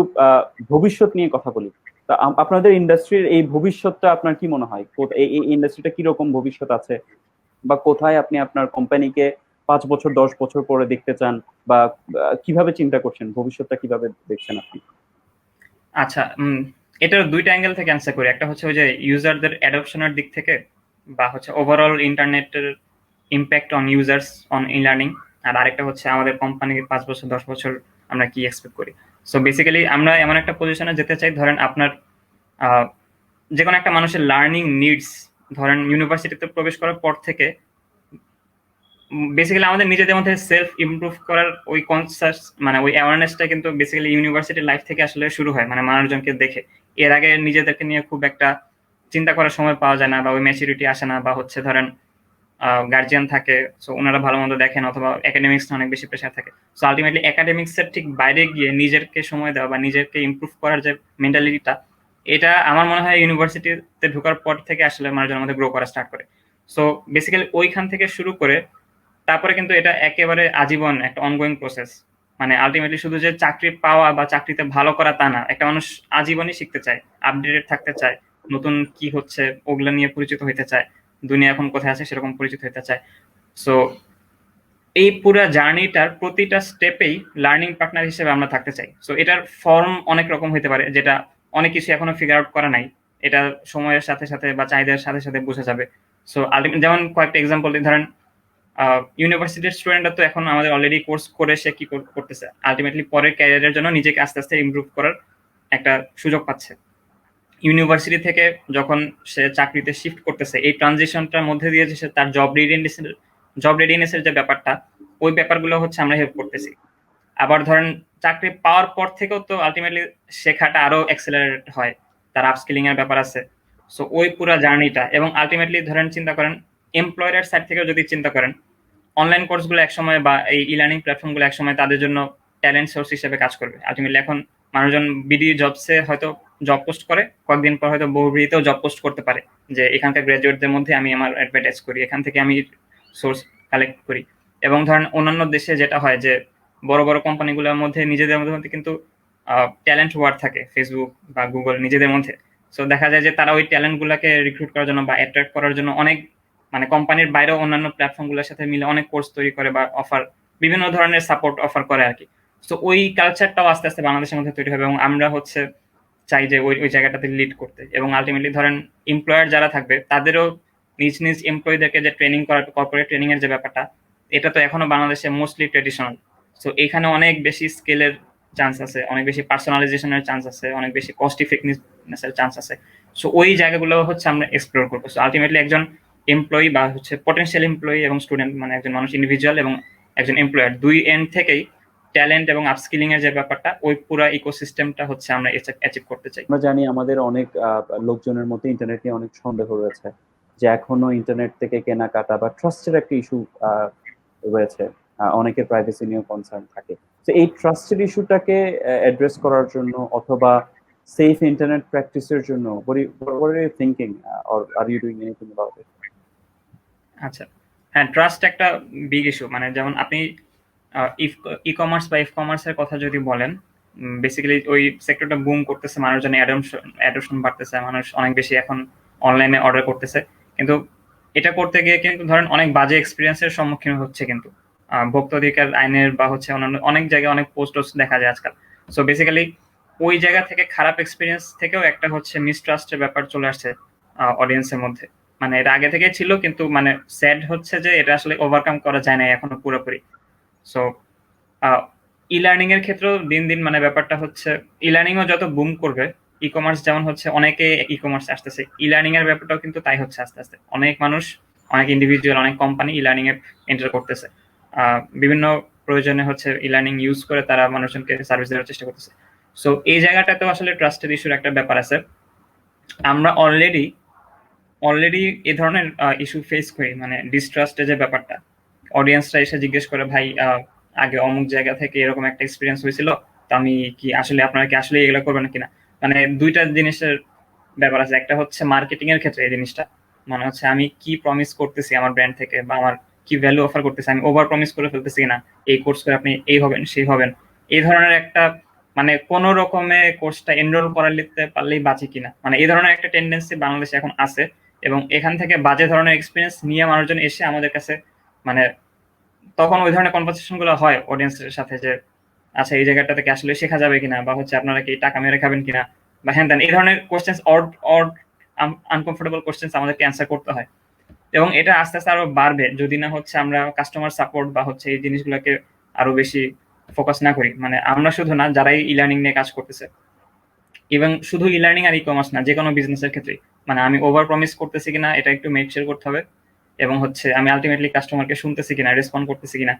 ভবিষ্যৎ নিয়ে কথা বলি, তা আপনাদের ইন্ডাস্ট্রির এই ভবিষ্যৎটা আপনার কি মনে হয়? এই ইন্ডাস্ট্রিটা কিরকম ভবিষ্যৎ আছে, বা কোথায় আপনি আপনার কোম্পানিকে 5 বছর 10 বছর পরে দেখতে চান, বা কিভাবে চিন্তা করছেন, ভবিষ্যৎটা কিভাবে দেখছেন আপনি? আচ্ছা, এটার দুইটা অ্যাঙ্গেল থেকে অ্যান্সার করি। একটা হচ্ছে ওই যে ইউজারদের অ্যাডপশনের দিক থেকে, বা হচ্ছে ওভারঅল ইন্টারনেটের impact on users on e learning. আর আরেকটা হচ্ছে আমাদের কোম্পানির 5 বছর 10 বছর আমরা কি এক্সপেক্ট করি। সো বেসিক্যালি আমরা এমন একটা পজিশনে যেতে চাই, ধরেন আপনার যে কোনো একটা মানুষের লার্নিং নিডস, ধরেন ইউনিভার্সিটিতে প্রবেশ করার পর থেকে বেসিক্যালি আমাদের নিজেদের মধ্যে সেলফ ইমপ্রুভ করার ওই কনসাস মানে ওই অ্যাওয়ারনেসটা কিন্তু বেসিক্যালি ইউনিভার্সিটি লাইফ থেকে আসলে শুরু হয়, মানে মানুষজনকে দেখে। এর আগে নিজেদেরকে নিয়ে খুব একটা চিন্তা করার সময় পাওয়া যায় না, বা ওই ম্যাচুরিটি আসে না, বা হচ্ছে ধরেন গার্জিয়ান থাকে, সো ওনারা ভালো মন্দ দেখেন, অথবা একাডেমিক্স অনেক বেশি প্রেশার থাকে। সো আলটিমেটলি একাডেমিক্স এর ঠিক বাইরে গিয়ে নিজেকে সময় দেওয়া বা নিজেকে ইমপ্রুভ করার যে মেন্টালিটিটা, এটা আমার মনে হয় ইউনিভার্সিটিতে ঢোকার পর থেকে আসলে মানুষজনের মধ্যে গ্রো করা স্টার্ট করে। সো বেসিক্যালি ওইখান থেকে শুরু করে তারপরে কিন্তু এটা একেবারে আজীবন একটা অনগোয়িং প্রসেস। মানে আলটিমেটলি শুধু যে চাকরি পাওয়া বা চাকরিতে ভালো করা তা না, একটা মানুষ আজীবনই শিখতে চায়, আপডেটেড থাকতে চায়, নতুন কি হচ্ছে ওগুলো নিয়ে পরিচিত হইতে চায়, দুনিয়া এখন কোথায় আছে সেরকম পরিচিত হইতে চায়। সো এই পুরা জার্নিটার প্রতিটা স্টেপেই লার্নিং পার্টনার হিসেবে আমরা থাকতে চাই। সো এটার ফর্ম অনেক রকম হতে পারে, যেটা অনেক কিছু এখনো ফিগার আউট করা নাই। এটা সময়ের সাথে সাথে বা চাহিদার সাথে সাথে বোঝা যাবে। সো আলটিমেট যেমন কয়েকটা এক্সাম্পল দিই, ধরেন ইউনিভার্সিটির স্টুডেন্টরা তো এখন আমাদের অলরেডি কোর্স করে সে কি করতেছে, আলটিমেটলি পরের ক্যারিয়ারের জন্য নিজেকে আস্তে আস্তে ইমপ্রুভ করার একটা সুযোগ পাচ্ছে। ইউনিভার্সিটি থেকে যখন সে চাকরিতে শিফট করতেছে, এই ট্রানজিশনটার মধ্যে দিয়ে যে সে তার জব রেডিনেসের যে ব্যাপারটা, ওই ব্যাপারগুলো হচ্ছে আমরা হেল্প করতেছি। আবার ধরেন চাকরি পাওয়ার পর থেকেও তো আলটিমেটলি শেখাটা আরো অ্যাক্সেলারেট হয়, তার আপস্কিলিং এর ব্যাপার আছে। সো ওই পুরা জার্নিটা, এবং আলটিমেটলি ধরেন চিন্তা করেন এমপ্লয়ারের সাইড থেকেও যদি চিন্তা করেন, অনলাইন কোর্সগুলো একসময় বা এই ই লার্নিং প্ল্যাটফর্মগুলো একসময় তাদের জন্য ট্যালেন্ট সোর্স হিসেবে কাজ করবে। আলটিমেটলি এখন মানুষজন বিডি জবসে হয়তো জব পোস্ট করে, কয়েকদিন পর হয়তো বহুব্রীহিতেও জব পোস্ট করতে পারে যে এখানকার গ্রাজুয়েটদের মধ্যে আমি আমার অ্যাডভার্টাইজ করি, এখান থেকে আমি সোর্স কালেক্ট করি। এবং ধরেন অন্যান্য দেশে যেটা হয় যে বড় বড় কোম্পানিগুলোর মধ্যে নিজেদের মধ্যে কিন্তু ট্যালেন্ট ওয়ার থাকে, ফেসবুক বা গুগল নিজেদের মধ্যে। সো দেখা যায় যে তারা ওই ট্যালেন্ট গুলাকে রিক্রুট করার জন্য বা অ্যাট্রাক্ট করার জন্য অনেক মানে কোম্পানির বাইরেও অন্যান্য প্ল্যাটফর্মগুলোর সাথে মিলে অনেক কোর্স তৈরি করে বা অফার, বিভিন্ন ধরনের সাপোর্ট অফার করে আর কি। সো ওই কালচারটাও আস্তে আস্তে বাংলাদেশের মধ্যে তৈরি হবে, এবং আমরা হচ্ছে চাই যে ওই ওই জায়গাটাতে লিড করতে। এবং আলটিমেটলি ধরেন এমপ্লয়ার যারা থাকবে তাদেরও নিজ নিজ এমপ্লয়ীদেরকে যে ট্রেনিং করার, কর্পোরেট ট্রেনিং এর যে ব্যাপারটা, এটা তো এখনো বাংলাদেশে মোস্টলি ট্রেডিশনাল। সো এখানে অনেক বেশি স্কেলের চান্স আছে, অনেক বেশি পার্সোনালাইজেশনের চান্স আছে, অনেক বেশি কস্ট ইফেক্টিভনেসের চান্স আছে। সো ওই জায়গাগুলো হচ্ছে আমরা এক্সপ্লোর করবো। সো আলটিমেটলি একজন এমপ্লয়ি বা হচ্ছে পটেনশিয়াল এমপ্লয়ি এবং স্টুডেন্ট, মানে একজন মানুষ ইন্ডিভিজুয়াল এবং একজন এমপ্লয়ার, দুই এন্ড থেকেই ট্যালেন্ট এবং আপস্কিলিং এর যে ব্যাপারটা, ওই পুরো ইকোসিস্টেমটা হচ্ছে আমরা অ্যাচিভ করতে চাই। আমরা জানি আমাদের অনেক লোকজনের মধ্যে ইন্টারনেট নিয়ে অনেক সন্দেহ রয়েছে, যে এখনো ইন্টারনেট থেকে কেনাকাটা বা ট্রাস্টের একটা ইস্যু রয়েছে। অনেকের প্রাইভেসি নিয়েও কনসার্ন থাকে। তো এই ট্রাস্টের ইস্যুটাকে অ্যাড্রেস করার জন্য অথবা সেফ ইন্টারনেট প্র্যাকটিসের জন্য what are you thinking, or are you doing anything about it? আচ্ছা, হ্যাঁ, ট্রাস্ট একটা বিগ ইস্যু। মানে যেমন আপনি ই কমার্স বা এফ কমার্স এর কথা যদি বলেন, বেসিক্যালি ওই সেক্টরটা বুম করতেছে, মানুষজন অ্যাডপশন বাড়তেছে, মানুষ অনেক বেশি এখন অনলাইনে অর্ডার করতেছে। কিন্তু এটা করতে গিয়ে কিন্তু ধরেন অনেক বাজে এক্সপিরিয়েন্সের সম্মুখীন হচ্ছে কিন্তু ভোক্তা অধিকার আইনের বা হচ্ছে অন্যান্য অনেক জায়গায় অনেক পোস্ট দেখা যায় আজকাল। সো বেসিক্যালি ওই জায়গা থেকে খারাপ এক্সপিরিয়েন্স থেকেও একটা হচ্ছে মিসট্রাস্টের ব্যাপার চলে আসছে অডিয়েন্সের মধ্যে। মানে এটা আগে থেকে ছিল, কিন্তু মানে স্যাড হচ্ছে যে এটা আসলে ওভারকাম করা যায় না এখনো পুরোপুরি। সো ই লার্নিং এর ক্ষেত্রেও দিন দিন মানে ব্যাপারটা হচ্ছে ই লার্নিং ও যত বুম করবে, ই কমার্স যেমন হচ্ছে অনেকে ই কমার্স আসতেছে, ই লার্নিং এর ব্যাপারটাও কিন্তু তাই হচ্ছে আস্তে আস্তে। অনেক মানুষ, অনেক ইন্ডিভিজুয়াল, অনেক কোম্পানি ই লার্নিং এ এন্টার করতেছে। বিভিন্ন প্রয়োজনে হচ্ছে ই লার্নিং ইউজ করে তারা মানুষজনকে সার্ভিস দেওয়ার চেষ্টা করতেছে। সো এই জায়গাটাতেও আসলে ট্রাস্টের ইস্যুর একটা ব্যাপার আছে। আমরা অলরেডি এই ধরনের ইস্যু ফেস করি, মানে ডিস্ট্রাস্টের যে ব্যাপারটা, অডিয়েন্সরা এসে জিজ্ঞেস করে, ভাই আগে অমুক জায়গা থেকে এরকম একটা এক্সপিরিয়েন্স হয়েছিল, তো আমি কি আসলে, আপনারা কি আসলে এগুলো করবেন কিনা। মানে দুইটা জিনিসের ব্যাপার আছে। একটা হচ্ছে মার্কেটিং এর ক্ষেত্রে এই জিনিসটা, মানে হচ্ছে আমি কি প্রমিস করতেছি আমার ব্র্যান্ড থেকে, বা আমার কি ভ্যালু অফার করতেছি, আমি ওভার প্রমিস করে ফেলতেছি কিনা, এই কোর্স করে আপনি এই হবেন সেই হবেন, এই ধরনের একটা, মানে কোন রকমে কোর্সটা এনরোল করা নিতে পারলেই বাঁচি কিনা, মানে এই ধরনের একটা টেন্ডেন্সি বাংলাদেশে এখন আছে। এবং এখান থেকে বাজে ধরনের এক্সপিরিয়েন্স নিয়ে মানুষজন এসে আমাদের কাছে, মানে তখন ওই ধরনের কনভারসেশন গুলো হয় অডিয়েন্সের সাথে যে আচ্ছা এই জায়গাটা থেকে আসলে শেখা যাবে কিনা, বা হচ্ছে আপনারা কি টাকা মেরে খাবেন কিনা, বা হ্যান ত্যান এই ধরনের questions, odd odd uncomfortable questions আমাদেরকে অ্যান্সার করতে হয়। এবং এটা আস্তে আস্তে আরো বাড়বে যদি না হচ্ছে আমরা কাস্টমার সাপোর্ট বা হচ্ছে এই জিনিসগুলোকে আরো বেশি ফোকাস না করি। মানে আমরা শুধু না, যারাই ই লার্নিং নিয়ে কাজ করতেছে, এবং শুধু ই লার্নিং আর ই কমার্স না, যে কোনো বিজনেসের ক্ষেত্রে, মানে আমি ওভার প্রমিস করতেছি কিনা এটা একটু মেক শিওর করতে হবে। এবং হচ্ছে আমি আলটিমেটলি কাস্টমারকে শুনতেছি কিনা, রেসপন্ড করতেছি কিনা,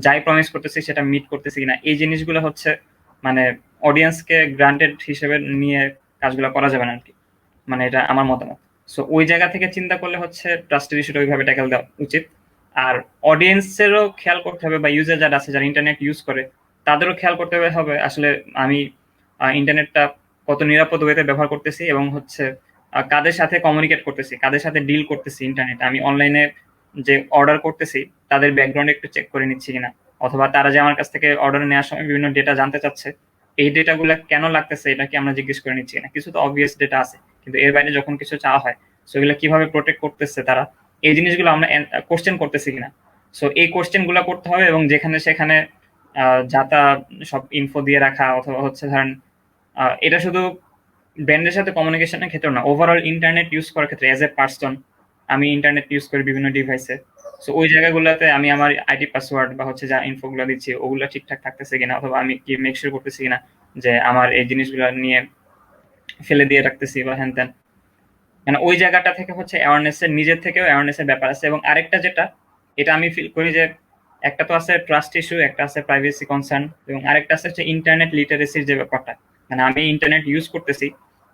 যাই প্রমিস করতেছি সেটা মিট করতেছি কিনা, এই জিনিসগুলো হচ্ছে মানে অডিয়েন্সকে গ্রান্টেড হিসেবে নিয়ে কাজগুলো করা যাবে না আর কি। মানে এটা আমার মতামত। সো ওই জায়গা থেকে চিন্তা করলে হচ্ছে ট্রাস্টের ইস্যুটা ওইভাবে ট্যাকেল দেওয়া উচিত। আর অডিয়েন্সেরও খেয়াল করতে হবে, বা ইউজার যারা আছে, যারা ইন্টারনেট ইউজ করে, তাদেরও খেয়াল করতে হবে আসলে আমি ইন্টারনেটটা কত নিরাপদ ওয়েতে ব্যবহার করতেছি, এবং হচ্ছে কাদের সাথে কমিউনিকেট করতেছি, কাদের সাথে ডিল করতেছি ইন্টারনেট। আমি অনলাইনে যে অর্ডার করতেছি তাদের ব্যাকগ্রাউন্ড একটু চেক করে নিচ্ছি কিনা, অথবা তারা যে আমার কাছ থেকে অর্ডার নেওয়ার সময় বিভিন্ন ডেটা জানতে চাচ্ছে, এই ডেটাগুলো কেন লাগতেছে এটা কি আমরা জিজ্ঞেস করে নিচ্ছি কিনা। কিছু তো অবভিয়াস ডেটা আছে, কিন্তু এর বাইরে যখন কিছু চাওয়া হয়, সেগুলো কিভাবে প্রোটেক্ট করতেছে তারা, এই জিনিসগুলো আমরা কোশ্চেন করতেছি কিনা। সো এই কোশ্চেন গুলো করতে হবে এবং যেখানে সেখানে যাতা সব ইনফো দিয়ে রাখা, অথবা হচ্ছে ধরেন এটা শুধু ব্র্যান্ডের সাথে কমিউনিকেশনের ক্ষেত্রে না, ওভারঅল ইন্টারনেট ইউজ করার ক্ষেত্রে অ্যাজ এ পার্সন আমি ইন্টারনেট ইউজ করি বিভিন্ন ডিভাইসে। সো ওই জায়গাগুলোতে আমি আমার আইডি পাসওয়ার্ড বা হচ্ছে যা ইনফোগুলো দিচ্ছি ওগুলো ঠিকঠাক থাকতেছে কিনা, অথবা আমি কি মেক শিওর করতেছি কিনা যে আমার এই জিনিসগুলো নিয়ে ফেলে দিয়ে রাখতেছি বা হ্যান ত্যান। মানে ওই জায়গাটা থেকে হচ্ছে অ্যাওয়ারনেসের, নিজের থেকেও অ্যাওয়ারনেসের ব্যাপার আছে। এবং আরেকটা যেটা, এটা আমি ফিল করি যে একটা তো আছে ট্রাস্ট ইস্যু, একটা আছে প্রাইভেসি কনসার্ন, এবং আরেকটা আছে হচ্ছে ইন্টারনেট লিটারেসির যে ব্যাপারটা। মানে আমি ইন্টারনেট ইউজ করতেছি,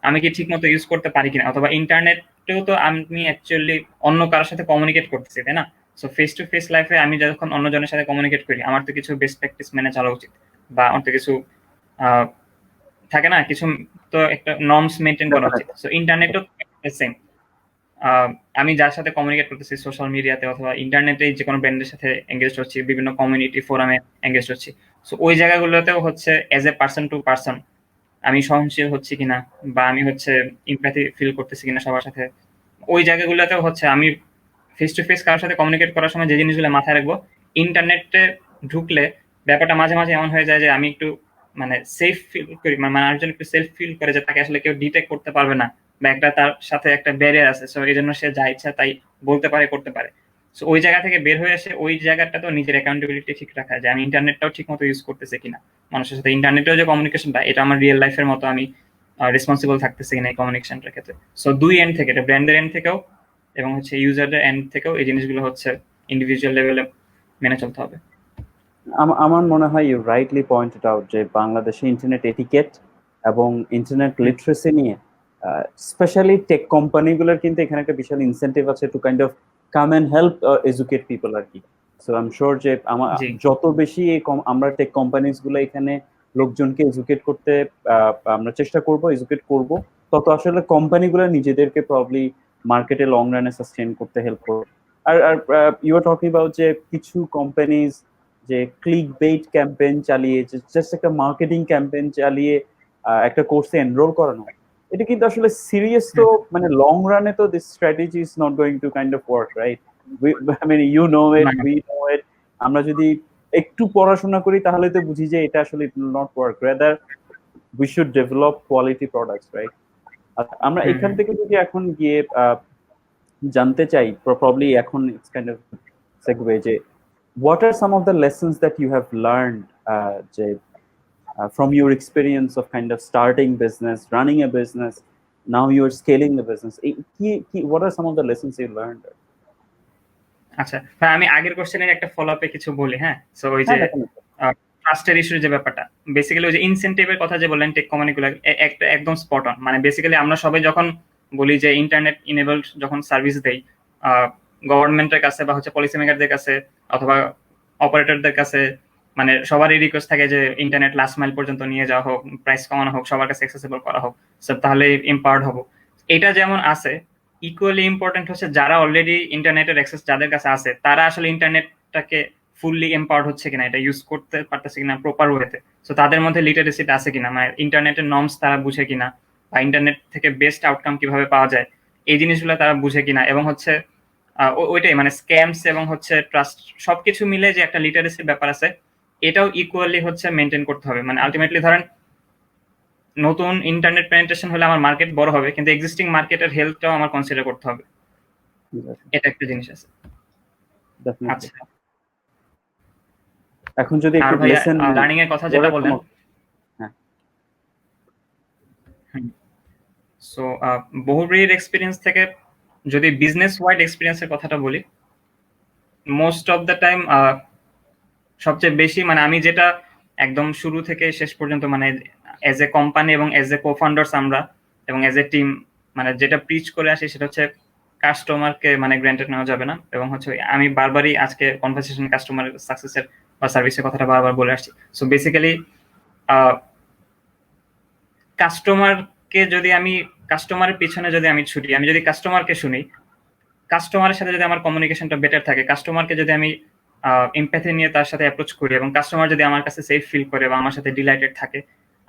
আমি কি ঠিক মতো ইউজ করতে পারি কিনা, অথবা ইন্টারনেটেও তো আমি অ্যাকচুয়ালি অন্য কারোর সাথে কমিউনিকেট করতেছি, তাই না? সো ফেস টু ফেস লাইফে আমি যখন অন্যজনের সাথে কমিউনিকেট করি, আমার তো কিছু বেস্ট প্র্যাকটিস মেনে চলা উচিত, বা আমার তো কিছু আহ, থাকে না কিছু, তো একটা নর্মস মেনটেন করা উচিত। ডেফিনেটলি। সো ইন্টারনেটও সেম। আহ, আমি যার সাথে কমিউনিকেট করতেছি সোশ্যাল মিডিয়াতে অথবা ইন্টারনেটে, যে কোনো ব্র্যান্ডের সাথে এঙ্গেজ হচ্ছি, বিভিন্ন কমিউনিটি ফোরামে এঙ্গেজ হচ্ছি, সো ওই জায়গাগুলোতেও হচ্ছে as a person to person আমি সহনশীল হচ্ছি কিনা, বা আমি হচ্ছে ইম্প্যাথি ফিল করতেছি কিনা সবার সাথে। ওই জায়গাগুলোতেও হচ্ছে আমি ফেস টু ফেস কারোর সাথে কমিউনিকেট করার সময় যে জিনিসগুলো মাথায় রাখবো, ইন্টারনেটে ঢুকলে ব্যাপারটা মাঝে মাঝে এমন হয়ে যায় যে আমি একটু মানে সেফ ফিল করি, মানে আরেকজন একটু সেলফ ফিল করে যে তাকে আসলে কেউ ডিটেক্ট করতে পারবে না, বা একটা তার সাথে একটা ব্যারিয়ার আছে, সো এই জন্য সে যা ইচ্ছা তাই বলতে পারে, করতে পারে। সো ওই জায়গা থেকে বের হয়ে এসে ওই জায়গাটা তো নিজের অ্যাকাউন্টেবিলিটি ঠিক রাখা, যে আমি ইন্টারনেটটাও ঠিক মতো ইউজ করতেছি কিনা, মানুষের সাথে ইন্টারনেটেও যে কমিউনিকেশনটা, এটা আমার রিয়েল লাইফের মতো আমি রেসপন্সিবল থাকতেছি কিনা এই কমিউনিকেশনটার ক্ষেত্রে। সো দুই এন্ড থেকে, এটা ব্র্যান্ডের এন্ড থেকেও এবং হচ্ছে ইউজারদের এন্ড থেকেও এই জিনিসগুলো হচ্ছে ইন্ডিভিজুয়াল লেভেলে মেনে চলতে হবে। আমার মনে হয় ইউ রাইটলি পয়েন্টেড আউট যে বাংলাদেশে ইন্টারনেট এটিকেট এবং ইন্টারনেট হুম, লিটারেসি নিয়ে স্পেশালি টেক কোম্পানিগুলোর কিন্তু এখানে একটা বিশাল ইনসেন্টিভ আছে to kind of come and help educate people আর কি। সো আই এম শিওর যে জি, যত বেশি আমরা টেক কোম্পানিজ গুলো এখানে লোকজনকে এডুকেট করতে আমরা চেষ্টা করব, এডুকেট করব, তত আসলে কোম্পানিগুলো নিজেদেরকে প্রবলি মার্কেটে লং রানে সাস্টেইন করতে হেল্প করবে। আর are you are talking about যে কিছু কোম্পানিজ যে ক্লিক বেইট ক্যাম্পেইন চালিয়ে, জাস্ট একটা মার্কেটিং ক্যাম্পেইন চালিয়ে একটা কোর্সে এনরোল করানো, এটা কিন্তু আসলে সিরিয়াস তো, হুম, মানে লং রানে তো this strategy is not going to kind of work, right? I mean you know it, না, উই নো ইট। আমরা যদি একটু পড়াশোনা করি তাহলে তো বুঝি যে এটা আসলে it will not work, rather we should develop quality products, right? আমরা হুম, এখান হুম। থেকে যদি এখন গিয়ে জানতে চাই, প্রবলি এখন ইটস কাইন্ড অফ সেগওয়ে, যে what are some of the lessons that you have learned, যে, from your experience of kind of starting business, running a business, now you're scaling the business? What are some of the lessons you learned? আচ্ছা ভাই, আমি আগের কোশ্চেনের একটা ফলো আপে কিছু বলি, হ্যাঁ। সো ওই হ্যাঁ, যে definitely. ট্রাস্টের ইস্যুর যে ব্যাপারটা, বেসিক্যালি ওই যে ইনসেন্টিভের কথা যে বললেন টেক কোম্পানিগুলো, একটা একদম স্পট অন। মানে বেসিক্যালি আমরা সবাই যখন বলি যে ইন্টারনেট ইনেবলড যখন সার্ভিস দেই গভর্নমেন্টের কাছে বা হচ্ছে পলিসি মেকারদের কাছে অথবা অপারেটরদের কাছে, মানে সবারই রিকোয়েস্ট থাকে যে ইন্টারনেট লাস্ট মাইল পর্যন্ত নিয়ে যাওয়া হোক, প্রাইস কমানো হোক, সবার কাছে অ্যাক্সেসিবল করা হোক, সব তাহলে এম্পাওয়ার্ড হবো। এটা যেমন আছে, ইকুয়ালি ইম্পর্টেন্ট হচ্ছে যারা অলরেডি ইন্টারনেটের অ্যাক্সেস যাদের কাছে আছে, তারা আসলে ইন্টারনেটটাকে ফুললি এম্পাওয়ার্ড হচ্ছে কিনা, এটা ইউজ করতে পারতেছে কিনা প্রপার ওয়েতে। সো তাদের মধ্যে লিটারেসিটা আছে কিনা, মানে ইন্টারনেটের নর্মস তারা বুঝে কিনা, বা ইন্টারনেট থেকে বেস্ট আউটকাম কিভাবে পাওয়া যায় এই জিনিসগুলো তারা বুঝে কিনা, এবং হচ্ছে ওইটাই মানে স্ক্যামস এবং হচ্ছে ট্রাস্ট সবকিছু মিলে যে একটা লিটারেসির ব্যাপার আছে, এটাও ইকুয়ালি হচ্ছে মেনটেন করতে হবে। মানে আলটিমেটলি ধরেন নতুন ইন্টারনেট পেনিট্রেশন হলে আমার মার্কেট বড় হবে, কিন্তু এক্সিস্টিং মার্কেটের হেলথটাও আমার কনসিডার করতে হবে। এটা একটা জিনিস আছে। Definitely. আচ্ছা, এখন যদি আর একটু ভাইয়া লেসেন নেই, লার্নিং এর কথা what যেটা are some বললেন, of, হ্যাঁ, সো বহুব্রীহির এক্সপিরিয়েন্স থেকে যদি বিজনেস ওয়াইড এক্সপিরিয়েন্সের কথাটা বলি, মোস্ট অফ দ্য টাইম সবচেয়ে বেশি মানে আমি যেটা একদম শুরু থেকে শেষ পর্যন্ত মানে এজ এ কোম্পানি এবং এজ এ কো ফাউন্ডার্স আমরা এবং এজ এ টিম মানে যেটা প্রিচ করে আসি সেটা হচ্ছে কাস্টমারকে মানে গ্র্যান্টেড নেওয়া যাবে না। এবং হচ্ছে আমি বারবারই আজকে কনভারসেশন কাস্টমার সাকসেসের বা সার্ভিসের কথাটা বারবার বলে আসছি। সো বেসিক্যালি কাস্টমারকে যদি আমি কাস্টমারের পিছনে যদি আমি ছুটি, আমি যদি কাস্টমারকে শুনি, কাস্টমারের সাথে যদি আমার কমিউনিকেশনটা বেটার থাকে, কাস্টমারকে যদি আমি এমপ্যাথি নিয়ে তার সাথে অ্যাপ্রোচ করি এবং কাস্টমার যদি আমার কাছে সেফ ফিল করে বা আমার সাথে ডিলাইটেড থাকে,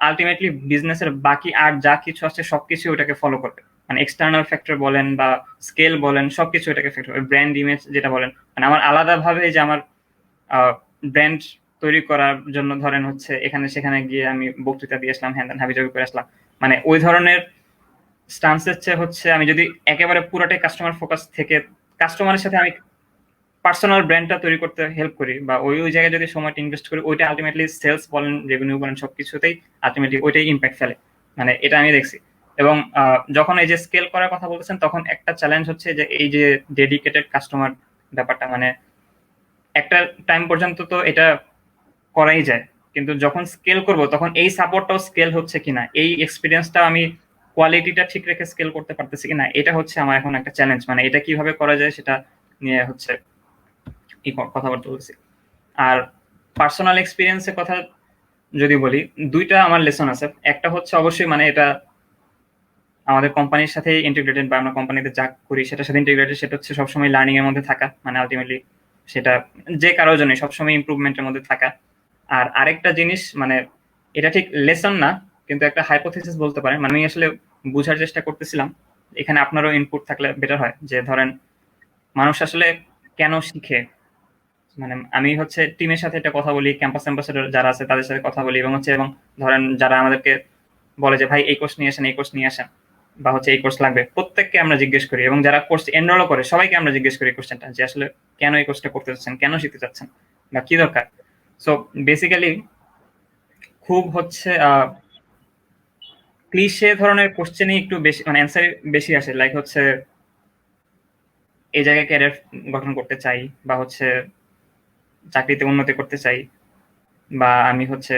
আলটিমেটলি বিজনেসের বাকি আর যা কিছু আছে সবকিছু ওটাকে ফলো করবে। মানে এক্সটার্নাল ফ্যাক্টর বলেন বা স্কেল বলেন, সবকিছু এটাকে ফ্যাক্টর, ব্র্যান্ড ইমেজ যেটা বলেন, মানে আমার আলাদাভাবে যে আমার ব্র্যান্ড তৈরি করার জন্য ধরেন হচ্ছে এখানে সেখানে গিয়ে আমি বক্তৃতা দিয়ে আসলাম, হ্যান হাবিজাবি করে আসলাম, মানে ওই ধরনের স্টান্সের চেয়ে হচ্ছে আমি যদি একেবারে পুরাটাই কাস্টমার ফোকাস থেকে কাস্টমারের সাথে আমি পার্সোনাল ব্র্যান্ডটা তৈরি করতে হেল্প করি বা ওই জায়গায় যদি সময়টা ইনভেস্ট করি, ওইটা আলটিমেটলি সেলস বলেন, রেভিনিউ বলেন, সবকিছুতেই আলটিমেটলি ওইটাই ইম্প্যাক্ট ফেলে। মানে এটা আমি দেখছি। এবং যখন এই যে স্কেল করার কথা বলতেছেন, তখন একটা চ্যালেঞ্জ হচ্ছে যে এই যে ডেডিকেটেড কাস্টমার ব্যাপারটা, মানে একটা টাইম পর্যন্ত তো এটা করাই যায়, কিন্তু যখন স্কেল করব তখন এই সাপোর্টটাও স্কেল হচ্ছে কিনা, এই এক্সপিরিয়েন্সটা আমি কোয়ালিটিটা ঠিক রেখে স্কেল করতে পারতেছি কিনা, এটা হচ্ছে আমার এখন একটা চ্যালেঞ্জ। মানে এটা কিভাবে করা যায় সেটা নিয়ে হচ্ছে কথাবার্তা বলছি। আর পার্সোনাল এক্সপিরিয়েন্সের কথা যদি বলি, দুইটা আমার লেসন আছে। একটা হচ্ছে অবশ্যই মানে এটা আমাদের কোম্পানির সাথে ইন্টিগ্রেটেড বা আমরা কোম্পানিতে যা করি সেটার সাথে ইন্টিগ্রেটেড, সেটা হচ্ছে সবসময় লার্নিং এর মধ্যে থাকা, মানে আলটিমেটলি সেটা যে কারোর জন্য সবসময় ইমপ্রুভমেন্টের মধ্যে থাকা। আর আরেকটা জিনিস, মানে এটা ঠিক লেসন না কিন্তু একটা হাইপোথিসিস বলতে পারেন, মানে আমি আসলে বোঝার চেষ্টা করতেছিলাম, এখানে আপনারও ইনপুট থাকলে বেটার হয়, যে ধরেন মানুষ আসলে কেন শিখে। মানে আমি হচ্ছে টিমের সাথে একটা কথা বলি, ক্যাম্পাস অ্যাম্বাসেডর যারা আছে তাদের সাথে কথা বলি, এবং ধরেন যারা আমাদেরকে বলে যে ভাই এই কোর্স নিয়ে আসেন, এই কোর্স নিয়ে আসেন, বা হচ্ছে এই কোর্স লাগবে, প্রত্যেককে আমরা জিজ্ঞেস করি, এবং যারা কোর্স এনরোল করে সবাইকে আমরা জিজ্ঞেস করি কোশ্চেনটা, যে আসলে কেন এই কোর্সটা করতে চাচ্ছেন, কেন শিখতে চাচ্ছেন, বা কি দরকার। সো বেসিক্যালি খুব হচ্ছে ক্লিশে ধরনের কোশ্চেনই একটু বেশি, মানে অ্যান্সার বেশি আসে, লাইক হচ্ছে এই জায়গায় ক্যারিয়ার গঠন করতে চাই, বা হচ্ছে চাকরিতে উন্নতি করতে চাই, বা আমি হচ্ছে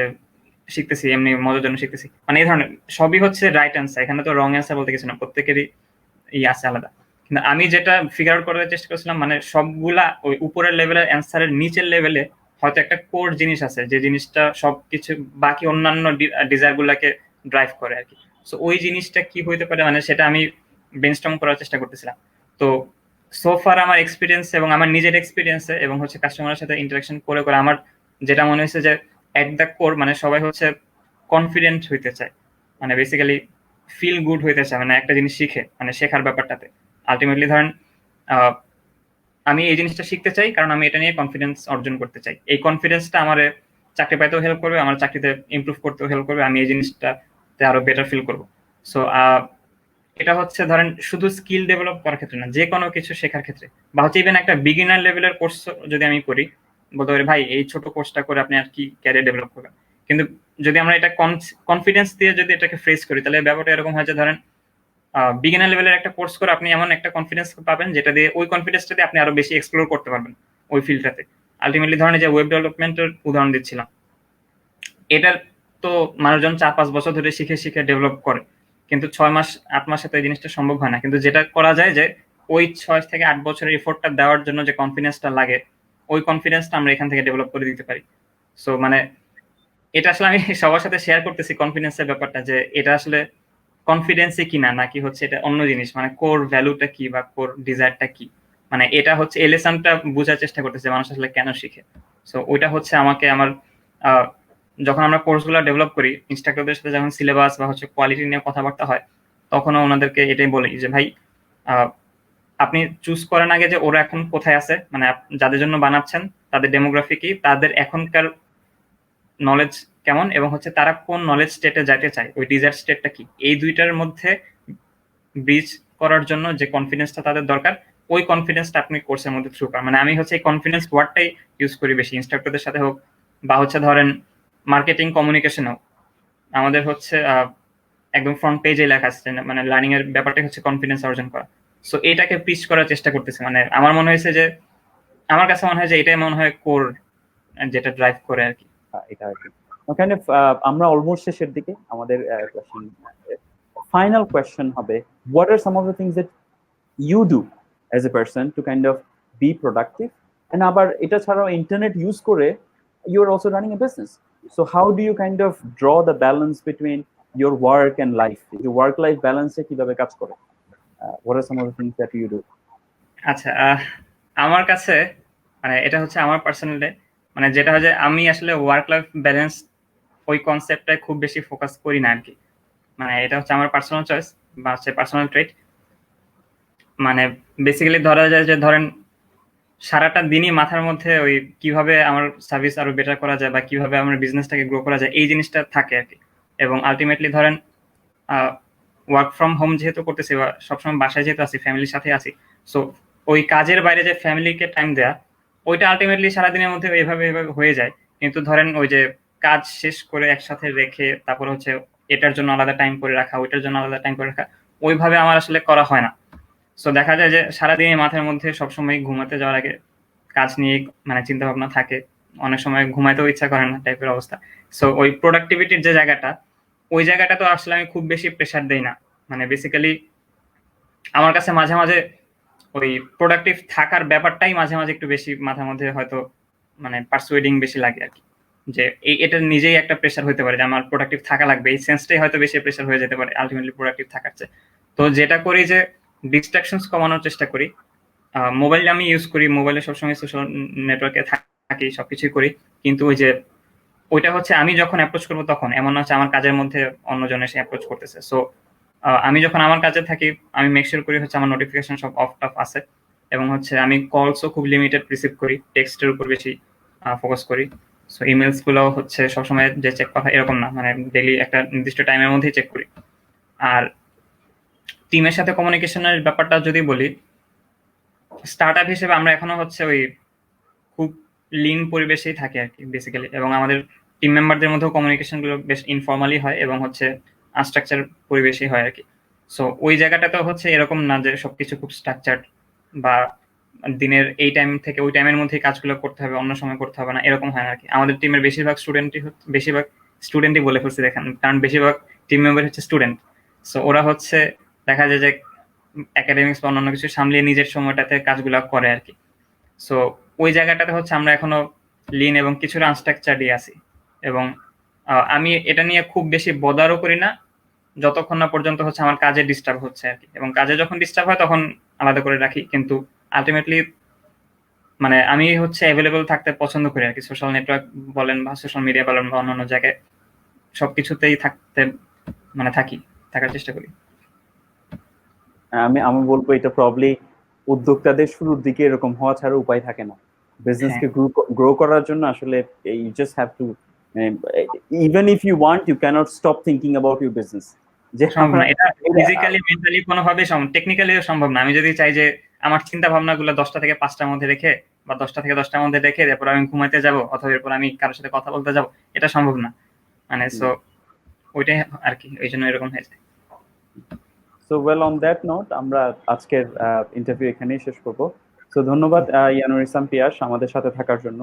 শিখতেছি এমনি মজার জন্য শিখতেছি, মানে এই ধরনের সবই হচ্ছে রাইট অ্যান্সার। এখানে তো রং অ্যান্সার বলতে কিছু না, প্রত্যেকেরই আছে আলাদা। কিন্তু আমি যেটা ফিগার আউট করার চেষ্টা করছিলাম, মানে সবগুলা ওই উপরের লেভেলের অ্যান্সারের নিচের লেভেলে হয়তো একটা কোর জিনিস আছে, যে জিনিসটা সবকিছু বাকি অন্যান্য ডিজায়ার গুলাকে ড্রাইভ করে আর কি। সো ওই জিনিসটা কি হইতে পারে, মানে সেটা আমি ব্রেনস্টর্ম করার চেষ্টা করতেছিলাম। তো সোফার আমার এক্সপিরিয়েন্স এবং আমার নিজের এক্সপিরিয়েন্সে এবং হচ্ছে কাস্টমারের সাথে ইন্টারাকশন করে করে আমার যেটা মনে হয়েছে যে এট দ্য কোর মানে সবাই হচ্ছে কনফিডেন্ট হইতে চায়, মানে বেসিক্যালি ফিল গুড হইতে চায়, মানে একটা জিনিস শিখে, মানে শেখার ব্যাপারটাতে আলটিমেটলি ধরেন আমি এই জিনিসটা শিখতে চাই কারণ আমি এটা নিয়ে কনফিডেন্স অর্জন করতে চাই। এই কনফিডেন্সটা আমার চাকরি পাইতেও হেল্প করবে, আমার চাকরিতে ইমপ্রুভ করতেও হেল্প করবে, আমি এই জিনিসটাতে আরো বেটার ফিল করবো। সো এটা হচ্ছে ধরেন শুধু স্কিল ডেভেলপ করার ক্ষেত্রে না, যে কোনো কিছু শেখার ক্ষেত্রে, বা হচ্ছে ইভেন একটা বিগিনার লেভেলের কোর্স যদি আমি করি, বলতে পারি ভাই এই ছোট কোর্সটা করে আপনি আর কি ক্যারিয়ার ডেভেলপ করবেন। কিন্তু যদি আমরা এটা কনফিডেন্স দিয়ে যদি এটাকে ফ্রেজ করি, তাহলে ব্যাপারটা এরকম হয় যে ধরেন বিগিনার লেভেলের একটা কোর্স করে আপনি এমন একটা কনফিডেন্স পাবেন যেটা দিয়ে ওই কনফিডেন্সটা দিয়ে আপনি আরো বেশি এক্সপ্লোর করতে পারবেন ওই ফিল্ডটাতে। আলটিমেটলি ধরেন যে ওয়েব ডেভেলপমেন্টের উদাহরণ দিচ্ছিলাম, এটা তো মানুষজন 4-5 বছর ধরে শিখে শিখে ডেভেলপ করে, কিন্তু 6 মাস 8 মাসে তো এই জিনিসটা সম্ভব হয় না। কিন্তু যেটা করা যায় যে ওই 6 থেকে 8 বছরের এফোর্টটা দেওয়ার জন্য যে কনফিডেন্সটা লাগে, ওই কনফিডেন্সটা আমরা এখান থেকে ডেভেলপ করে দিতে পারি। সো মানে এটা আসলে আমি সবার সাথে শেয়ার করতেছি কনফিডেন্সের ব্যাপারটা, যে এটা আসলে কনফিডেন্সই কিনা নাকি হচ্ছে এটা অন্য জিনিস, মানে কোর ভ্যালুটা কি বা কোর ডিজায়ারটা কি, মানে এটা হচ্ছে এলেসনটা বোঝার চেষ্টা করতেছে মানুষ আসলে কেন শিখে। সো ওইটা হচ্ছে আমাকে আমার যখন আমরা কোর্সগুলো ডেভেলপ করি, ইনস্ট্রাক্টরদের সাথে যখন সিলেবাস বা হচ্ছে কোয়ালিটি নিয়ে কথাবার্তা হয়, তখনও ওনাদেরকে এটাই বলি যে ভাই আপনি চুজ করেন আগে যে ওরা এখন কোথায় আছে, মানে যাদের জন্য বানাচ্ছেন তাদের ডেমোগ্রাফি কি, তাদের এখনকার নলেজ কেমন, এবং হচ্ছে তারা কোন নলেজ স্টেটে যাইতে চায়, ওই ডিজায়ার স্টেটটা কি, এই দুইটার মধ্যে ব্রিজ করার জন্য যে কনফিডেন্সটা তাদের দরকার, ওই কনফিডেন্সটা আপনি কোর্সের মধ্যে থ্রু করেন। মানে আমি হচ্ছে এই কনফিডেন্স ওয়ার্ডটাই ইউজ করি বেশি, ইনস্ট্রাক্টরদের সাথে হোক বা হচ্ছে ধরেন মার্কেটিং কমিউনিকেশন হোক, আমাদের হচ্ছে একদম ফ্রন্ট পেজে লেখা আছে, মানে লার্নিং এর ব্যাপারটাই হচ্ছে কনফিডেন্স অর্জন করা। সো এটাকে পিচ করার চেষ্টা করতেছে, মানে আমার মনে হয়েছে যে আমার কাছে মনে হয় যে এটাই মনে হয় কোর যেটা ড্রাইভ করে আর কি। এটা আর কি কাইন্ড অফ আমরা অলমোস্ট শেষের দিকে আমাদের কোশ্চেন, ফাইনাল কোয়েশ্চেন হবে, what are some of the things that you do as a person to kind of be productive, and আবার এটা ছাড়াও ইন্টারনেট ইউজ করে you are also running a business, so how do you kind of draw the balance between your work and life, your work life balance এ কিভাবে কাজ করে, what are some of the things that you do? আচ্ছা, আমার কাছে মানে এটা হচ্ছে আমার পার্সোনালি, মানে যেটা হয় যে আমি আসলে ওয়ার্ক লাইফ ব্যালেন্স ওই কনসেপ্টটায় খুব বেশি ফোকাস করি না আর কি। মানে এটা হচ্ছে আমার পার্সোনাল চয়েস বা হচ্ছে পার্সোনাল ট্রেট। মানে বেসিক্যালি ধরা যায় যে ধরেন সারাটা দিনই মাথার মধ্যে ওই কিভাবে আমার সার্ভিস আরো বেটার করা যায় বা কিভাবে আমার বিজনেসটাকে গ্রো করা যায় এই জিনিসটা থাকে আর কি। এবং আলটিমেটলি ধরেন ওয়ার্ক ফ্রম হোম যেহেতু করতেছি বা সবসময় বাসায় যেহেতু আছি, ফ্যামিলির সাথে আছি, সো ওই কাজের বাইরে যে ফ্যামিলিকে টাইম দেয়া, ওইটা আলটিমেটলি সারাদিনের মধ্যে এভাবে এভাবে হয়ে যায়। কিন্তু ধরেন ওই যে কাজ শেষ করে একসাথে রেখে তারপর হচ্ছে এটার জন্য আলাদা টাইম করে রাখা, ওইটার জন্য আলাদা টাইম করে রাখা, ওইভাবে আমার আসলে করা হয় না। সো দেখা যায় যে সারাদিন মাথার মধ্যে সবসময় ঘুমাতে যাওয়ার আগে কাজ নিয়ে মানে চিন্তা ভাবনা থাকে, অনেক সময় ঘুমাইতেও ইচ্ছা করে না টাইপের অবস্থা। সো ওই প্রোডাক্টিভিটির যে জায়গাটা, ওই জায়গাটা তো আসলে আমি খুব বেশি প্রেশার দেই না। মানে বেসিক্যালি আমার কাছে মাঝে মাঝে ওই প্রোডাক্টিভ থাকার ব্যাপারটাই মাঝে মাঝে একটু বেশি মাথার মধ্যে হয়তো মানে পারসুয়েডিং বেশি লাগে আর কি। যে এটা নিজেই একটা প্রেশার হতে পারে যে আমার প্রোডাক্টিভ থাকা লাগবে, এই সেন্সটাই হয়তো বেশি প্রেশার হয়ে যেতে পারে আলটিমেটলি প্রোডাক্টিভ থাকার চেয়ে। তো যেটা করি যে ডিস্ট্রাকশনস কমানোর চেষ্টা করি। মোবাইল আমি ইউজ করি, মোবাইলে সবসময় সোশ্যাল নেটওয়ার্কে থাকি, সবকিছুই করি। কিন্তু ওই যে ওইটা হচ্ছে আমি যখন অ্যাপ্রোচ করবো তখন, এমন না হচ্ছে আমার কাজের মধ্যে অন্যজন এসে অ্যাপ্রোচ করতেছে। সো আমি যখন আমার কাজে থাকি আমি মেক শিওর করি হচ্ছে আমার নোটিফিকেশন সব অফ টফ আছে, এবং হচ্ছে আমি কলসও খুব লিমিটেড রিসিভ করি, টেক্সটের উপর বেশি ফোকাস করি। সো ইমেলস গুলো হচ্ছে সবসময় যে চেক করা এরকম না, মানে ডেইলি একটা নির্দিষ্ট টাইমের মধ্যেই চেক করি। আর টিমের সাথে কমিউনিকেশনের ব্যাপারটা যদি বলি, স্টার্ট আপ হিসেবে আমরা এখনো হচ্ছে ওই খুব লিন পরিবেশেই থাকে আর কি বেসিক্যালি, এবং আমাদের টিম মেম্বারদের মধ্যেও কমিউনিকেশন গুলো বেশ ইনফর্মালি হয় এবং হচ্ছে আনস্ট্রাকচার পরিবেশই হয় আর কি। সো ওই জায়গাটাতে হচ্ছে এরকম না যে সবকিছু খুব স্ট্রাকচার্ড বা দিনের এই টাইম থেকে ওই টাইমের মধ্যেই কাজগুলো করতে হবে, অন্য সময় করতে হবে না, এরকম হয় না আর কি। আমাদের টিমের বেশিরভাগ স্টুডেন্টই বলে ফেলছি দেখেন, কারণ বেশিরভাগ টিম মেম্বার হচ্ছে স্টুডেন্ট। সো ওরা হচ্ছে দেখা যায় যে একাডেমিক্স বা অন্যান্য কিছু সামলিয়ে নিজের সময়টাতে কাজগুলো করে আর কি। সো ওই জায়গাটাতে হচ্ছে আমরা এখনো লিন এবং কিছুটা আনস্ট্রাকচারডই আছি। এবং আমি এটা নিয়ে খুব বেশি বদারও করি না যতক্ষণ না পর্যন্ত হচ্ছে আমার কাজে ডিস্টার্ব হচ্ছে আর কি। এবং কাজে যখন ডিস্টার্ব হয় তখন আলাদা করে রাখি, কিন্তু আলটিমেটলি মানে আমি হচ্ছে অ্যাভেলেবল থাকতে পছন্দ করি আর কি। সোশ্যাল নেটওয়ার্ক বলেন বা সোশ্যাল মিডিয়া বলেন বা অন্যান্য জায়গায় সবকিছুতেই থাকতে মানে থাকার চেষ্টা করি। আমি আমি বলবো এটা প্রবলি উদ্যোক্তাদের শুরুর দিকে এরকম হওয়া ছাড়া উপায় থাকে না। হ্যাঁ, বিজনেসকে গ্রো করার জন্য আসলে you just have to, even if you want you can't stop thinking about your business. যে সম্ভব আমরা না এটা, ফিজিক্যালি মেন্টালি কোনোভাবেই টেকনিক্যালিও সম্ভব না। আমি যদি চাই যে আমার চিন্তা ভাবনাগুলো 10টা থেকে 5টার মধ্যে রেখে বা 10টা থেকে 10টার মধ্যে রেখে এরপর আমি ঘুমাইতে যাব অথবা এরপর আমি কারোর সাথে কথা বলতে যাব, এটা সম্ভব না। মানে সো ওইটাই আর কি, এই জন্য এরকম হয়েছে। So well, on that note আমরা আজকের ইন্টারভিউ এখানেই শেষ করব। সো ধন্যবাদ ইয়ানুর ইসলাম পিয়াস আমাদের সাথে থাকার জন্য।